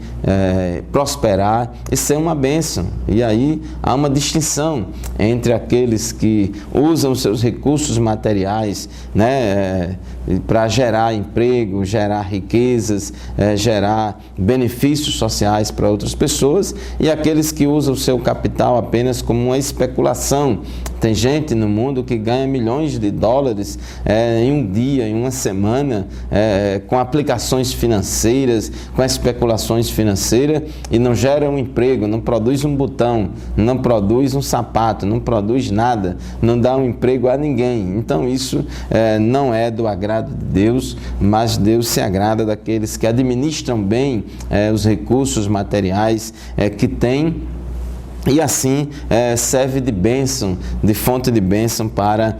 prosperar e ser uma bênção. E aí há uma distinção entre aqueles que usam seus recursos materiais, para gerar emprego, gerar riquezas, gerar benefícios sociais capitais para outras pessoas e aqueles que usam o seu capital apenas como uma especulação. Tem gente no mundo que ganha milhões de dólares em um dia, em uma semana, com aplicações financeiras, com especulações financeiras, e não gera um emprego, não produz um botão, não produz um sapato, não produz nada, não dá um emprego a ninguém. Então isso não é do agrado de Deus, mas Deus se agrada daqueles que administram bem os recursos materiais que têm, e assim serve de bênção, de fonte de bênção para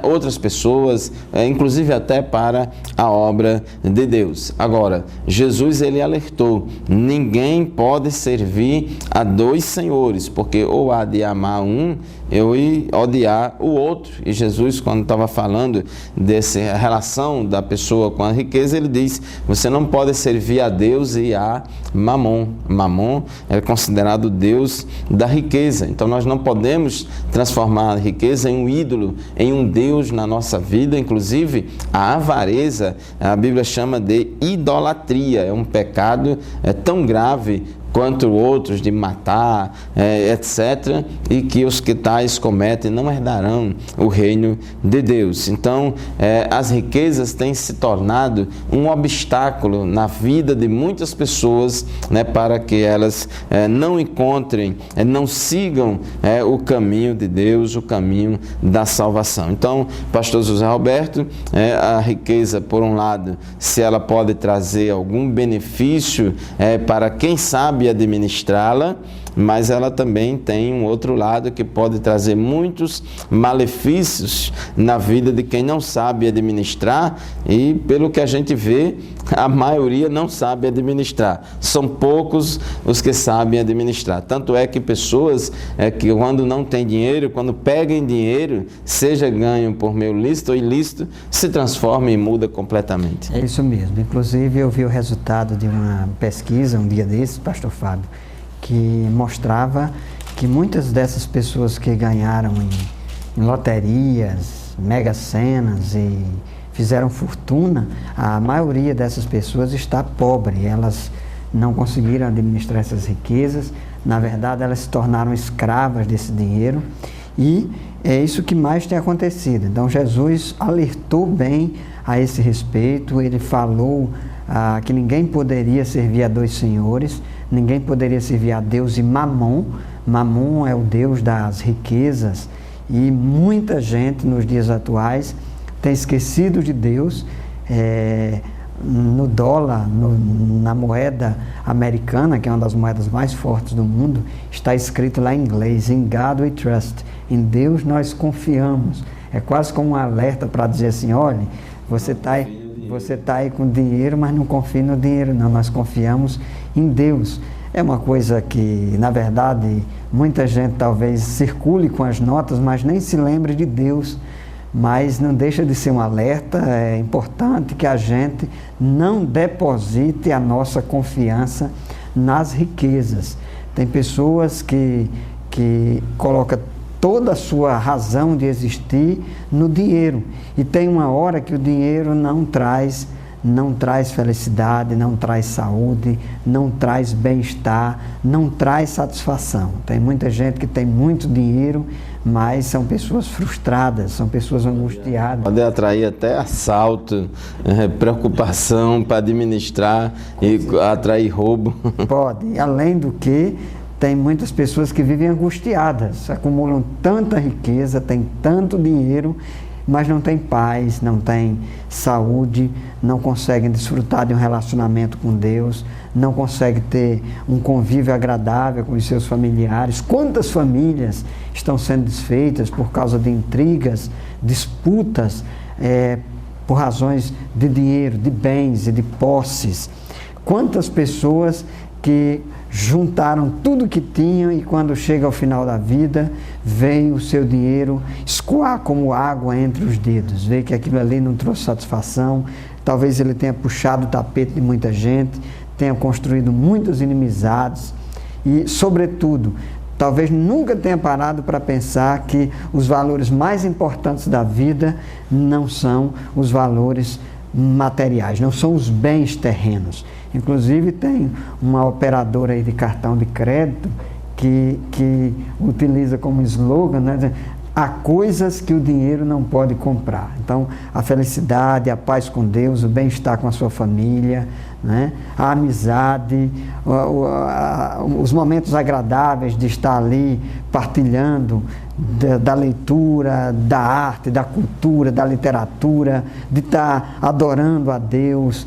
outras pessoas, inclusive até para a obra de Deus. Agora, Jesus ele alertou, ninguém pode servir a dois senhores, porque ou há de amar um e odiar o outro. E Jesus, quando estava falando dessa relação da pessoa com a riqueza, ele diz, você não pode servir a Deus e a Mamon. Mamon é considerado Deus da riqueza. Então nós não podemos transformar a riqueza em um ídolo, em um Deus na nossa vida. Inclusive a avareza, a Bíblia chama de idolatria, é um pecado tão grave quanto outros, de matar, etc., e que os que tais cometem não herdarão o reino de Deus. Então, as riquezas têm se tornado um obstáculo na vida de muitas pessoas, para que elas não encontrem, não sigam o caminho de Deus, o caminho da salvação. Então, pastor José Roberto, a riqueza, por um lado, se ela pode trazer algum benefício para quem sabe administrá-la, mas ela também tem um outro lado que pode trazer muitos malefícios na vida de quem não sabe administrar, e pelo que a gente vê, a maioria não sabe administrar. São poucos os que sabem administrar. Tanto é que pessoas que quando não têm dinheiro, quando pegam dinheiro, seja ganho por meio lícito ou ilícito, se transforma e muda completamente. É isso mesmo. Inclusive eu vi o resultado de uma pesquisa um dia desses, pastor Fábio, que mostrava que muitas dessas pessoas que ganharam em loterias, mega-senas e fizeram fortuna, a maioria dessas pessoas está pobre. Elas não conseguiram administrar essas riquezas, na verdade elas se tornaram escravas desse dinheiro, e é isso que mais tem acontecido. Então Jesus alertou bem a esse respeito, ele falou que ninguém poderia servir a dois senhores, ninguém poderia servir a Deus e Mamon. Mamon é o Deus das riquezas, e muita gente nos dias atuais tem esquecido de Deus. No dólar, na moeda americana, que é uma das moedas mais fortes do mundo, está escrito lá em inglês, in God we trust, em Deus nós confiamos. É quase como um alerta para dizer assim, olha, você está aí com dinheiro, mas não confia no dinheiro não, nós confiamos em Deus. É uma coisa que, na verdade, muita gente talvez circule com as notas, mas nem se lembre de Deus. Mas não deixa de ser um alerta. É importante que a gente não deposite a nossa confiança nas riquezas. Tem pessoas que colocam toda a sua razão de existir no dinheiro, e tem uma hora que o dinheiro não traz felicidade, não traz saúde, não traz bem-estar, não traz satisfação. Tem muita gente que tem muito dinheiro, mas são pessoas frustradas, são pessoas angustiadas. Pode atrair até assalto, preocupação para administrar e atrair roubo. Pode, além do que tem muitas pessoas que vivem angustiadas, acumulam tanta riqueza, tem tanto dinheiro, mas não tem paz, não tem saúde, não conseguem desfrutar de um relacionamento com Deus, não conseguem ter um convívio agradável com os seus familiares. Quantas famílias estão sendo desfeitas por causa de intrigas, disputas, por razões de dinheiro, de bens e de posses? Quantas pessoas que juntaram tudo que tinham, e quando chega ao final da vida, vem o seu dinheiro escoar como água entre os dedos, vê que aquilo ali não trouxe satisfação. Talvez ele tenha puxado o tapete de muita gente, tenha construído muitas inimizades e, sobretudo, talvez nunca tenha parado para pensar que os valores mais importantes da vida não são os valores materiais, não são os bens terrenos. Inclusive tem uma operadora aí de cartão de crédito que utiliza como slogan, né? Há coisas que o dinheiro não pode comprar. Então, a felicidade, a paz com Deus, o bem-estar com a sua família, né? A amizade, os momentos agradáveis de estar ali partilhando da leitura, da arte, da cultura, da literatura, de estar adorando a Deus,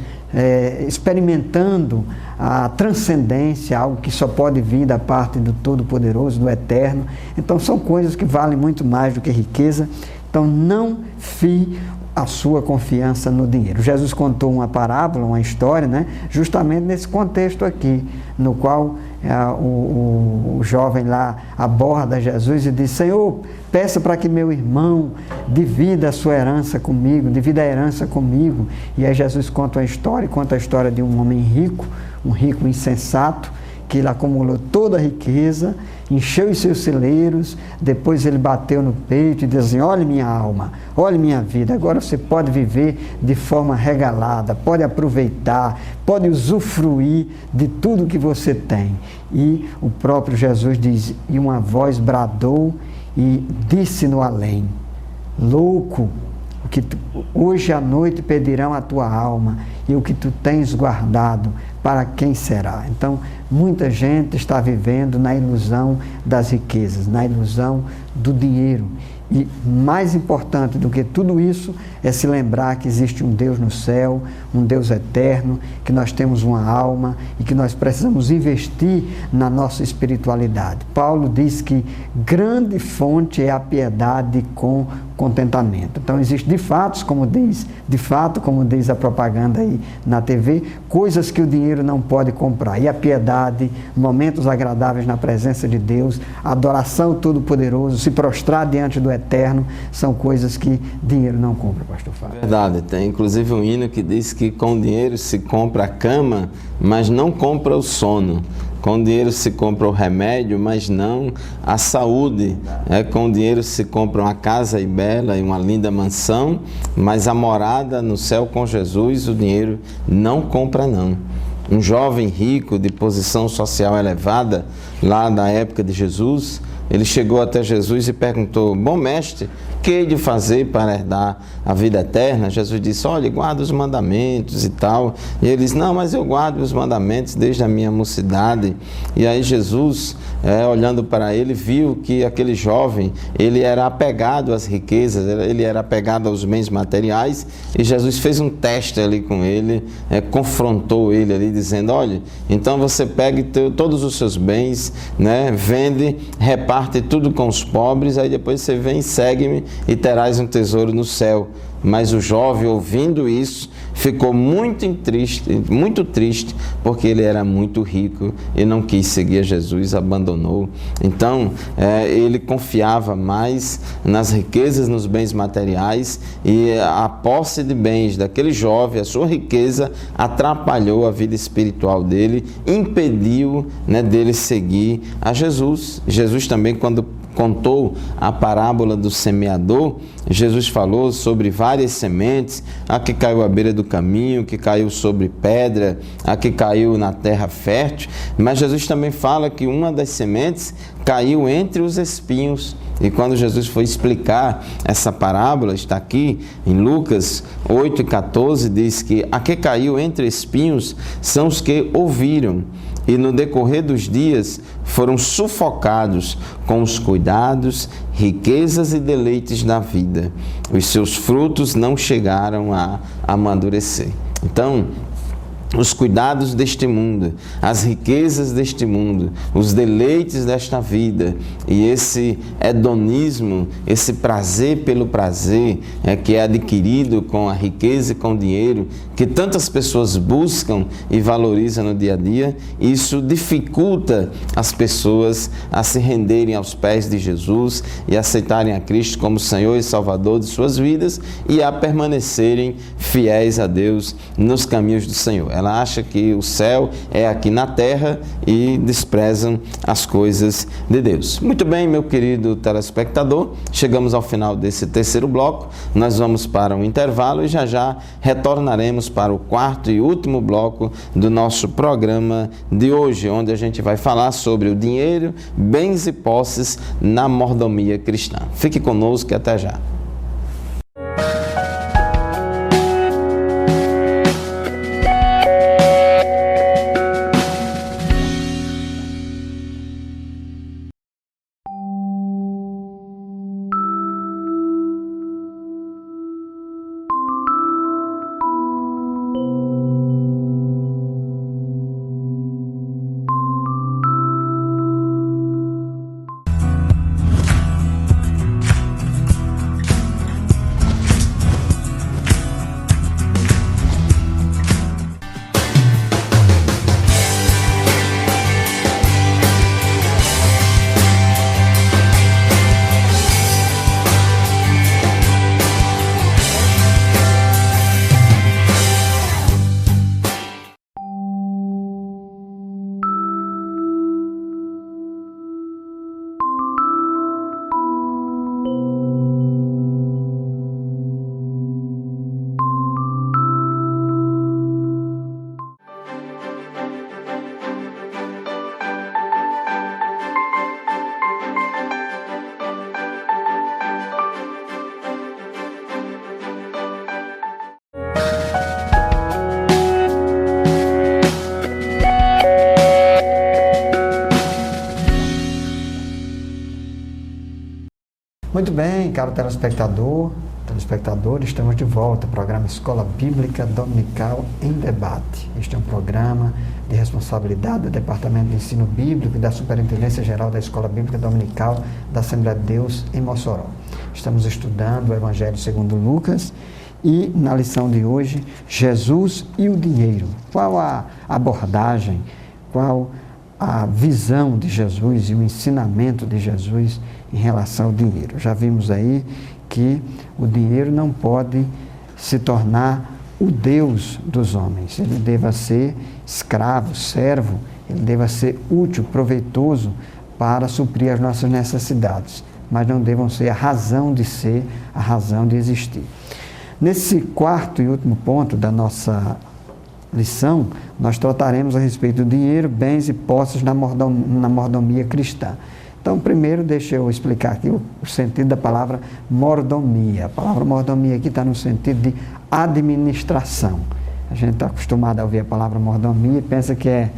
experimentando a transcendência, algo que só pode vir da parte do Todo-Poderoso, do Eterno. Então são coisas que valem muito mais do que riqueza. Então não fie a sua confiança no dinheiro. Jesus contou uma parábola, uma história, né? Justamente nesse contexto aqui, no qual o jovem lá aborda Jesus e diz: Senhor, peça para que meu irmão divida a sua herança comigo, divida a herança comigo. E aí Jesus conta a história de um homem rico, um rico insensato, que ele acumulou toda a riqueza, encheu os seus celeiros, depois ele bateu no peito e disse assim: olhe minha alma, olhe minha vida, agora você pode viver de forma regalada, pode aproveitar, pode usufruir de tudo que você tem. E o próprio Jesus diz: e uma voz bradou e disse no além: louco, o que hoje à noite pedirão a tua alma, e o que tu tens guardado, para quem será? Então, muita gente está vivendo na ilusão das riquezas, na ilusão do dinheiro. E mais importante do que tudo isso é se lembrar que existe um Deus no céu, um Deus eterno, que nós temos uma alma e que nós precisamos investir na nossa espiritualidade. Paulo diz que grande fonte é a piedade com contentamento. Então existe de fato, como diz a propaganda aí na TV, coisas que o dinheiro não pode comprar. E a piedade, momentos agradáveis na presença de Deus, a adoração ao Todo-Poderoso, se prostrar diante do Eterno, são coisas que dinheiro não compra, pastor Fábio. Verdade, tem inclusive um hino que diz que com dinheiro se compra a cama, mas não compra o sono. Com dinheiro se compra o remédio, mas não a saúde. Com dinheiro se compra uma casa e bela e uma linda mansão, mas a morada no céu com Jesus, o dinheiro não compra não. Um jovem rico de posição social elevada, lá na época de Jesus, ele chegou até Jesus e perguntou: bom mestre, o que hei de fazer para herdar a vida eterna? Jesus disse: olha, guarda os mandamentos e tal. E ele disse: não, mas eu guardo os mandamentos desde a minha mocidade. E aí Jesus, olhando para ele, viu que aquele jovem, ele era apegado às riquezas, ele era apegado aos bens materiais, e Jesus fez um teste ali com ele, confrontou ele ali, dizendo: olha, então você pega todos os seus bens, né, vende, reparte tudo com os pobres, aí depois você vem e segue-me e terás um tesouro no céu. Mas o jovem, ouvindo isso, ficou muito triste, porque ele era muito rico e não quis seguir a Jesus, abandonou. Então, ele confiava mais nas riquezas, nos bens materiais, e a posse de bens daquele jovem, a sua riqueza, atrapalhou a vida espiritual dele, impediu, né, dele seguir a Jesus. Jesus também, quando contou a parábola do semeador, Jesus falou sobre várias sementes: a que caiu à beira do caminho, que caiu sobre pedra, a que caiu na terra fértil. Mas Jesus também fala que uma das sementes caiu entre os espinhos. E quando Jesus foi explicar essa parábola, está aqui em Lucas 8,14, diz que a que caiu entre espinhos são os que ouviram, e no decorrer dos dias foram sufocados com os cuidados, riquezas e deleites da vida. Os seus frutos não chegaram a amadurecer. Então, os cuidados deste mundo, as riquezas deste mundo, os deleites desta vida e esse hedonismo, esse prazer pelo prazer que é adquirido com a riqueza e com o dinheiro, que tantas pessoas buscam e valorizam no dia a dia, isso dificulta as pessoas a se renderem aos pés de Jesus e aceitarem a Cristo como Senhor e Salvador de suas vidas e a permanecerem fiéis a Deus nos caminhos do Senhor. Ela acha que o céu é aqui na terra e desprezam as coisas de Deus. Muito bem, meu querido telespectador, chegamos ao final desse terceiro bloco. Nós vamos para um intervalo e já já retornaremos para o quarto e último bloco do nosso programa de hoje, onde a gente vai falar sobre o dinheiro, bens e posses na mordomia cristã. Fique conosco e até já. Muito bem, caro telespectador, estamos de volta ao programa Escola Bíblica Dominical em Debate. Este é um programa de responsabilidade do Departamento de Ensino Bíblico e da Superintendência Geral da Escola Bíblica Dominical da Assembleia de Deus em Mossoró. Estamos estudando o Evangelho segundo Lucas e na lição de hoje, Jesus e o dinheiro. Qual a abordagem, qual a visão de Jesus e o ensinamento de Jesus em relação ao dinheiro. Já vimos aí que o dinheiro não pode se tornar o Deus dos homens. Ele deva ser escravo, servo, ele deva ser útil, proveitoso para suprir as nossas necessidades, mas não devam ser a razão de ser, a razão de existir. Nesse quarto e último ponto da nossa lição, nós trataremos a respeito do dinheiro, bens e posses na mordomia cristã. Então, primeiro, deixa eu explicar aqui o sentido da palavra mordomia. A palavra mordomia aqui está no sentido de administração. A gente está acostumado a ouvir a palavra mordomia e pensa que é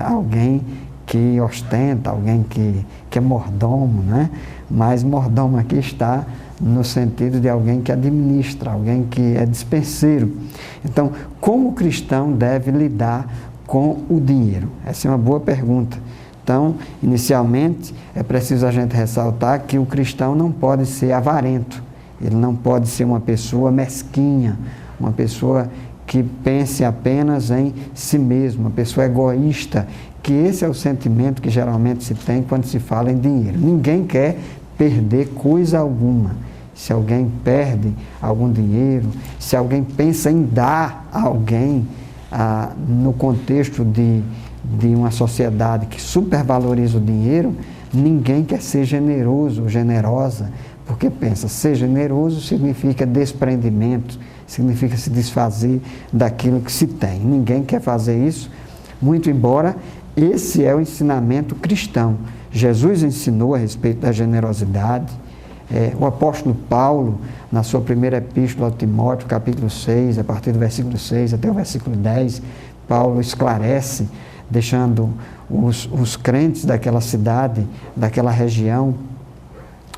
alguém que ostenta, alguém que é mordomo, né? Mas mordomo aqui está no sentido de alguém que administra, alguém que é dispenseiro. Então, como o cristão deve lidar com o dinheiro? Essa é uma boa pergunta. Então, inicialmente, é preciso a gente ressaltar que o cristão não pode ser avarento, ele não pode ser uma pessoa mesquinha, uma pessoa que pense apenas em si mesmo, uma pessoa egoísta, que esse é o sentimento que geralmente se tem quando se fala em dinheiro. Ninguém quer perder coisa alguma. Se alguém perde algum dinheiro, se alguém pensa em dar a alguém, no contexto de uma sociedade que supervaloriza o dinheiro, ninguém quer ser generoso ou generosa, porque pensa, ser generoso significa desprendimento, significa se desfazer daquilo que se tem. Ninguém quer fazer isso, muito embora esse é o ensinamento cristão. Jesus ensinou a respeito da generosidade. O apóstolo Paulo, na sua primeira epístola a Timóteo, capítulo 6, a partir do versículo 6 até o versículo 10, Paulo esclarece, deixando os crentes daquela cidade, daquela região,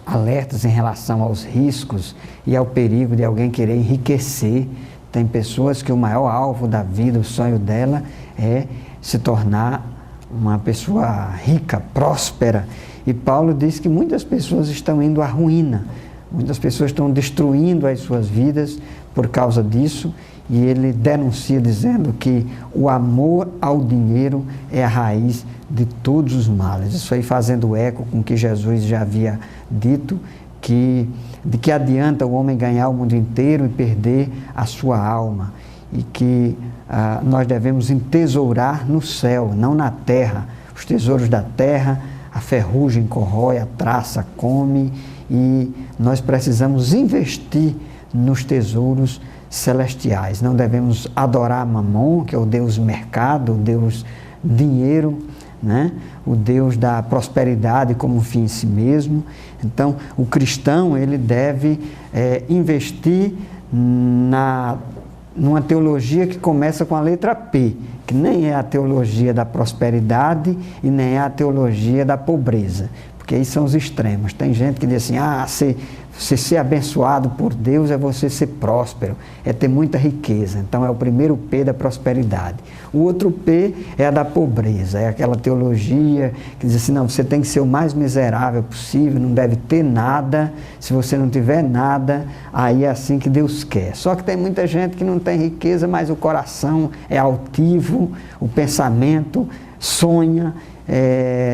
alertas em relação aos riscos e ao perigo de alguém querer enriquecer. Tem pessoas que o maior alvo da vida, o sonho dela é se tornar uma pessoa rica, próspera. E Paulo diz que muitas pessoas estão indo à ruína, muitas pessoas estão destruindo as suas vidas por causa disso, e ele denuncia dizendo que o amor ao dinheiro é a raiz de todos os males. Isso aí fazendo eco com o que Jesus já havia dito, de que adianta o homem ganhar o mundo inteiro e perder a sua alma. e que nós devemos entesourar no céu, não na terra. Os tesouros da terra, a ferrugem corrói, a traça come, e nós precisamos investir nos tesouros celestiais. Não devemos adorar Mamon, que é o Deus mercado, o Deus dinheiro, né? O Deus da prosperidade como fim em si mesmo. Então, o cristão, ele deve investir numa teologia que começa com a letra P, que nem é a teologia da prosperidade e nem é a teologia da pobreza, porque aí são os extremos. Tem gente que diz assim, você ser abençoado por Deus é você ser próspero, é ter muita riqueza. Então é o primeiro P da prosperidade. O outro P é a da pobreza, é aquela teologia que diz assim, não, você tem que ser o mais miserável possível, não deve ter nada. Se você não tiver nada, aí é assim que Deus quer. Só que tem muita gente que não tem riqueza, mas o coração é altivo, o pensamento sonha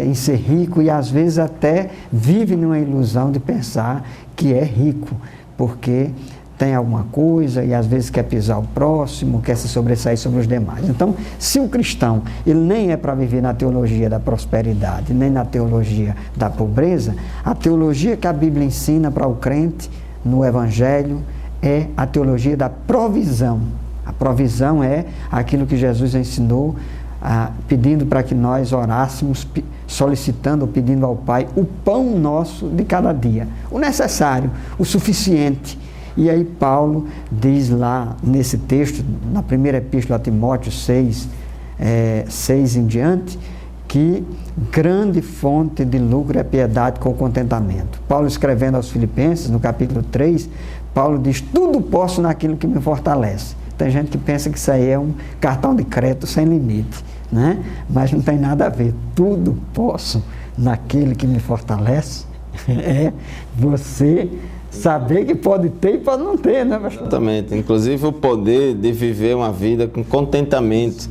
em ser rico, e às vezes até vive numa ilusão de pensar que é rico, porque tem alguma coisa e às vezes quer pisar o próximo, quer se sobressair sobre os demais. Então, se o cristão, ele nem é para viver na teologia da prosperidade, nem na teologia da pobreza, a teologia que a Bíblia ensina para o crente no Evangelho é a teologia da provisão. A provisão é aquilo que Jesus ensinou, pedindo para que nós orássemos, solicitando ou pedindo ao Pai o pão nosso de cada dia, o necessário, o suficiente. E aí Paulo diz lá nesse texto, na primeira epístola a Timóteo 6 em diante, que grande fonte de lucro é a piedade com o contentamento. Paulo, escrevendo aos Filipenses, no capítulo 3, Paulo diz, tudo posso naquilo que me fortalece. Tem gente que pensa que isso aí é um cartão de crédito sem limite, né? Mas não tem nada a ver. Tudo posso naquele que me fortalece. É você saber que pode ter e pode não ter, né, pastor? Exatamente. Inclusive o poder de viver uma vida com contentamento,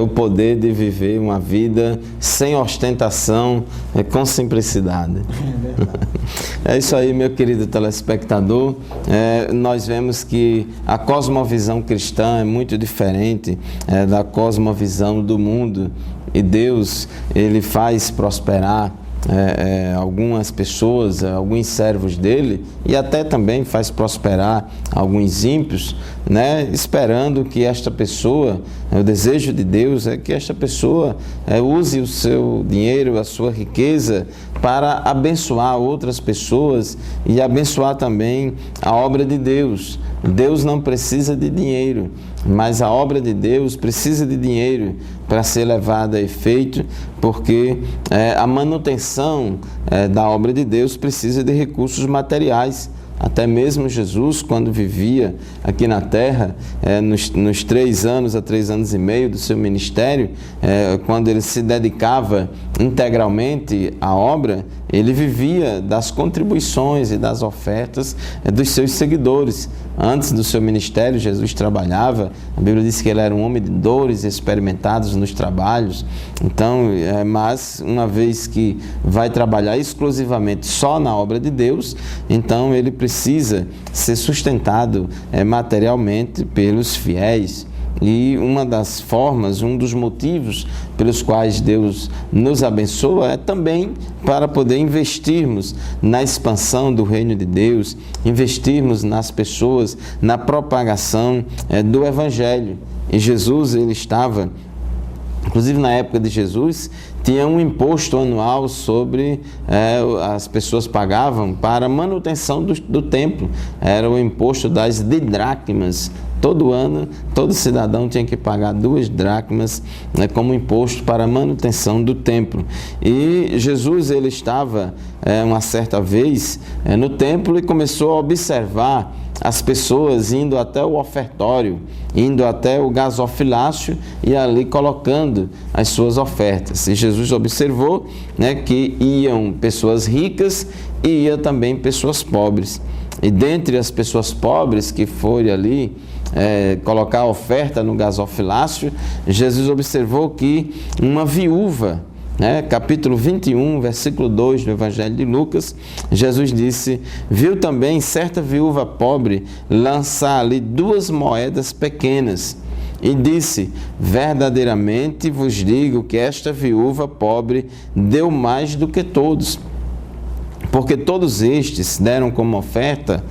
o poder de viver uma vida sem ostentação, com simplicidade. É isso aí, meu querido telespectador. Nós vemos que a cosmovisão cristã é muito diferente da cosmovisão do mundo, e Deus, ele faz prosperar algumas pessoas, alguns servos dele, e até também faz prosperar alguns ímpios, né, esperando que esta pessoa, o desejo de Deus é que esta pessoa use o seu dinheiro, a sua riqueza, para abençoar outras pessoas e abençoar também a obra de Deus. Deus não precisa de dinheiro, mas a obra de Deus precisa de dinheiro para ser levada a efeito, porque a manutenção da obra de Deus precisa de recursos materiais. Até mesmo Jesus, quando vivia aqui na terra, nos 3 anos a 3 anos e meio do seu ministério, quando ele se dedicava integralmente à obra, ele vivia das contribuições e das ofertas dos seus seguidores. Antes do seu ministério, Jesus trabalhava, a Bíblia diz que ele era um homem de dores, experimentados nos trabalhos. Então, mas uma vez que vai trabalhar exclusivamente só na obra de Deus, então ele precisa ser sustentado materialmente pelos fiéis. E uma das formas, um dos motivos pelos quais Deus nos abençoa é também para poder investirmos na expansão do reino de Deus, investirmos nas pessoas, na propagação do Evangelho. E Jesus, ele estava, inclusive na época de Jesus, tinha um imposto anual sobre, as pessoas pagavam para a manutenção do templo, era o imposto das didracmas. Todo ano, todo cidadão tinha que pagar 2 dracmas, como imposto para a manutenção do templo. E Jesus, ele estava uma certa vez no templo e começou a observar as pessoas indo até o ofertório, indo até o gasofilácio e ali colocando as suas ofertas. E Jesus observou, que iam pessoas ricas e ia também pessoas pobres. E dentre as pessoas pobres que foram ali colocar a oferta no gasofilácio, Jesus observou que uma viúva capítulo 21, versículo 2 do Evangelho de Lucas, Jesus disse: viu também certa viúva pobre lançar ali 2 moedas pequenas, e disse: verdadeiramente vos digo que esta viúva pobre deu mais do que todos, porque todos estes deram como oferta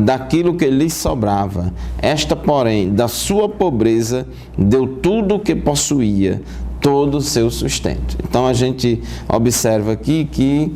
daquilo que lhes sobrava. Esta, porém, da sua pobreza, deu tudo o que possuía, todo o seu sustento. Então a gente observa aqui que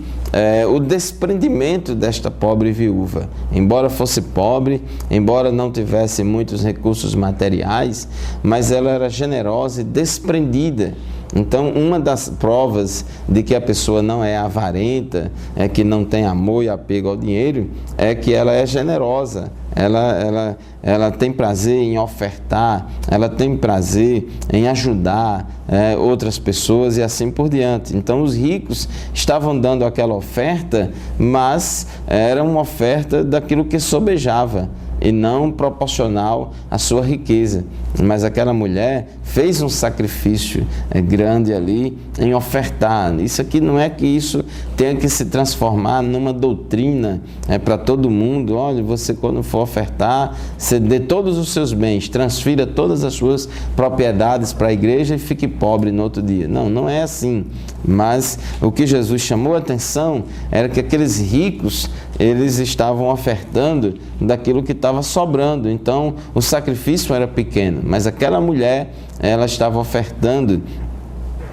o desprendimento desta pobre viúva, embora fosse pobre, embora não tivesse muitos recursos materiais, mas ela era generosa e desprendida. Então, uma das provas de que a pessoa não é avarenta, que não tem amor e apego ao dinheiro, é que ela é generosa, ela tem prazer em ofertar, ela tem prazer em ajudar outras pessoas e assim por diante. Então, os ricos estavam dando aquela oferta, mas era uma oferta daquilo que sobejava, e não proporcional à sua riqueza. Mas aquela mulher fez um sacrifício grande ali em ofertar. Isso aqui não é que isso tenha que se transformar numa doutrina para todo mundo. Olha, você quando for ofertar, você dê todos os seus bens, transfira todas as suas propriedades para a igreja e fique pobre no outro dia. Não, não é assim. Mas o que Jesus chamou a atenção era que aqueles ricos, eles estavam ofertando daquilo que estava sobrando. Então o sacrifício era pequeno, mas aquela mulher, ela estava ofertando,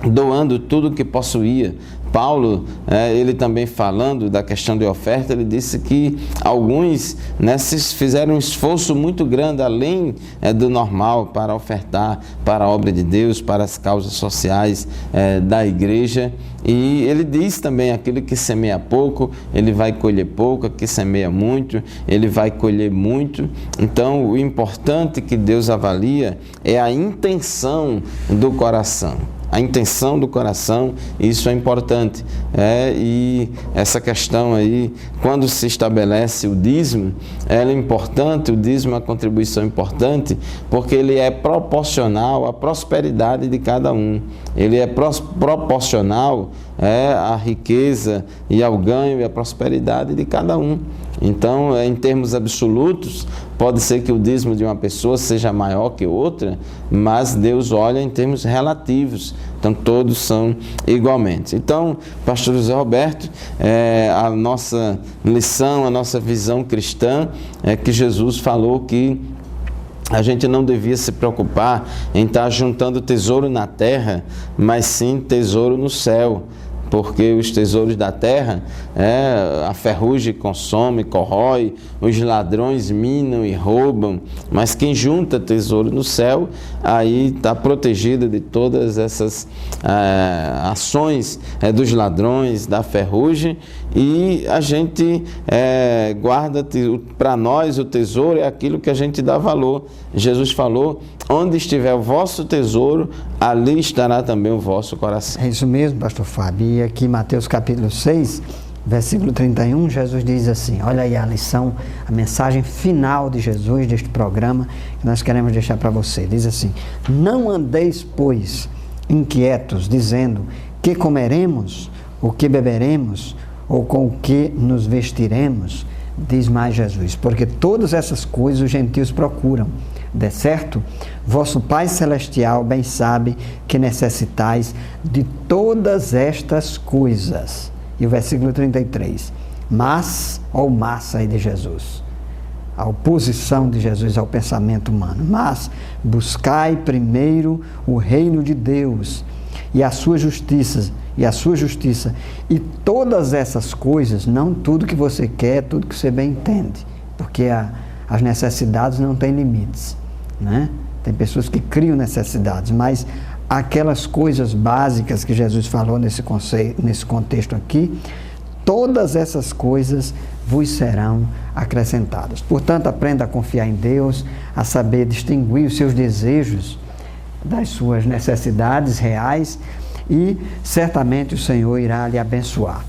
doando tudo o que possuía. Paulo, ele também falando da questão de oferta, ele disse que alguns fizeram um esforço muito grande, além do normal, para ofertar para a obra de Deus, para as causas sociais da igreja. E ele diz também: aquele que semeia pouco, ele vai colher pouco; aquele que semeia muito, ele vai colher muito. Então, o importante que Deus avalia é a intenção do coração. A intenção do coração, isso é importante. E essa questão aí, quando se estabelece o dízimo, ela é importante, o dízimo é uma contribuição importante, porque ele é proporcional à prosperidade de cada um. Ele é proporcional à riqueza e ao ganho e à prosperidade de cada um. Então, em termos absolutos, pode ser que o dízimo de uma pessoa seja maior que outra, mas Deus olha em termos relativos. Então, todos são igualmente. Então, pastor José Roberto, a nossa lição, a nossa visão cristã é que Jesus falou que a gente não devia se preocupar em estar juntando tesouro na terra, mas sim tesouro no céu. Porque os tesouros da terra, a ferrugem consome, corrói, os ladrões minam e roubam, mas quem junta tesouro no céu, aí está protegido de todas essas ações dos ladrões, da ferrugem, e a gente guarda, para nós o tesouro é aquilo que a gente dá valor. Jesus falou: onde estiver o vosso tesouro, ali estará também o vosso coração. É isso mesmo, pastor Fábio. E aqui Mateus capítulo 6, versículo 31, Jesus diz assim, olha aí a lição, a mensagem final de Jesus, deste programa, que nós queremos deixar para você. Diz assim: não andeis, pois, inquietos, dizendo: que comeremos, o que beberemos, ou com o que nos vestiremos? Diz mais Jesus: porque todas essas coisas os gentios procuram. De certo, vosso Pai Celestial bem sabe que necessitais de todas estas coisas. E o versículo 33. Mas, ó massa aí de Jesus, a oposição de Jesus ao pensamento humano. Mas buscai primeiro o reino de Deus e a sua justiça, e todas essas coisas, não tudo que você quer, tudo que você bem entende, porque as necessidades não têm limites, né? Tem pessoas que criam necessidades, mas aquelas coisas básicas que Jesus falou nesse contexto aqui, todas essas coisas vos serão acrescentadas. Portanto, aprenda a confiar em Deus, a saber distinguir os seus desejos das suas necessidades reais, e certamente o Senhor irá lhe abençoar.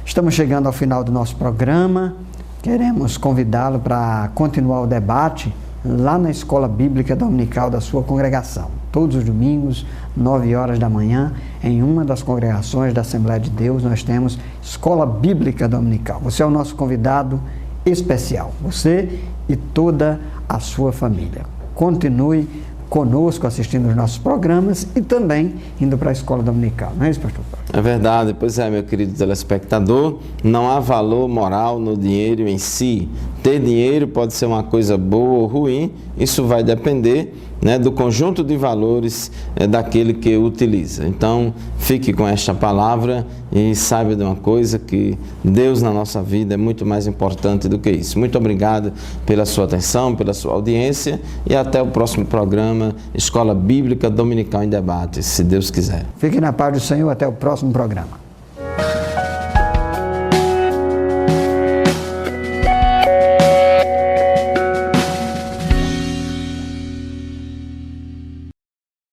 Estamos chegando ao final do nosso programa. Queremos convidá-lo para continuar o debate lá na Escola Bíblica Dominical da sua congregação. Todos os domingos, 9 horas da manhã, em uma das congregações da Assembleia de Deus, nós temos Escola Bíblica Dominical. Você é o nosso convidado especial, você e toda a sua família. Continue conosco assistindo os nossos programas e também indo para a Escola Dominical. Não é isso, pastor Paulo? É verdade. Pois é, meu querido telespectador, não há valor moral no dinheiro em si. Ter dinheiro pode ser uma coisa boa ou ruim, isso vai depender, né, do conjunto de valores daquele que o utiliza. Então, fique com esta palavra e saiba de uma coisa, que Deus na nossa vida é muito mais importante do que isso. Muito obrigado pela sua atenção, pela sua audiência e até o próximo programa Escola Bíblica Dominical em Debate, se Deus quiser. Fique na paz do Senhor, até o próximo programa.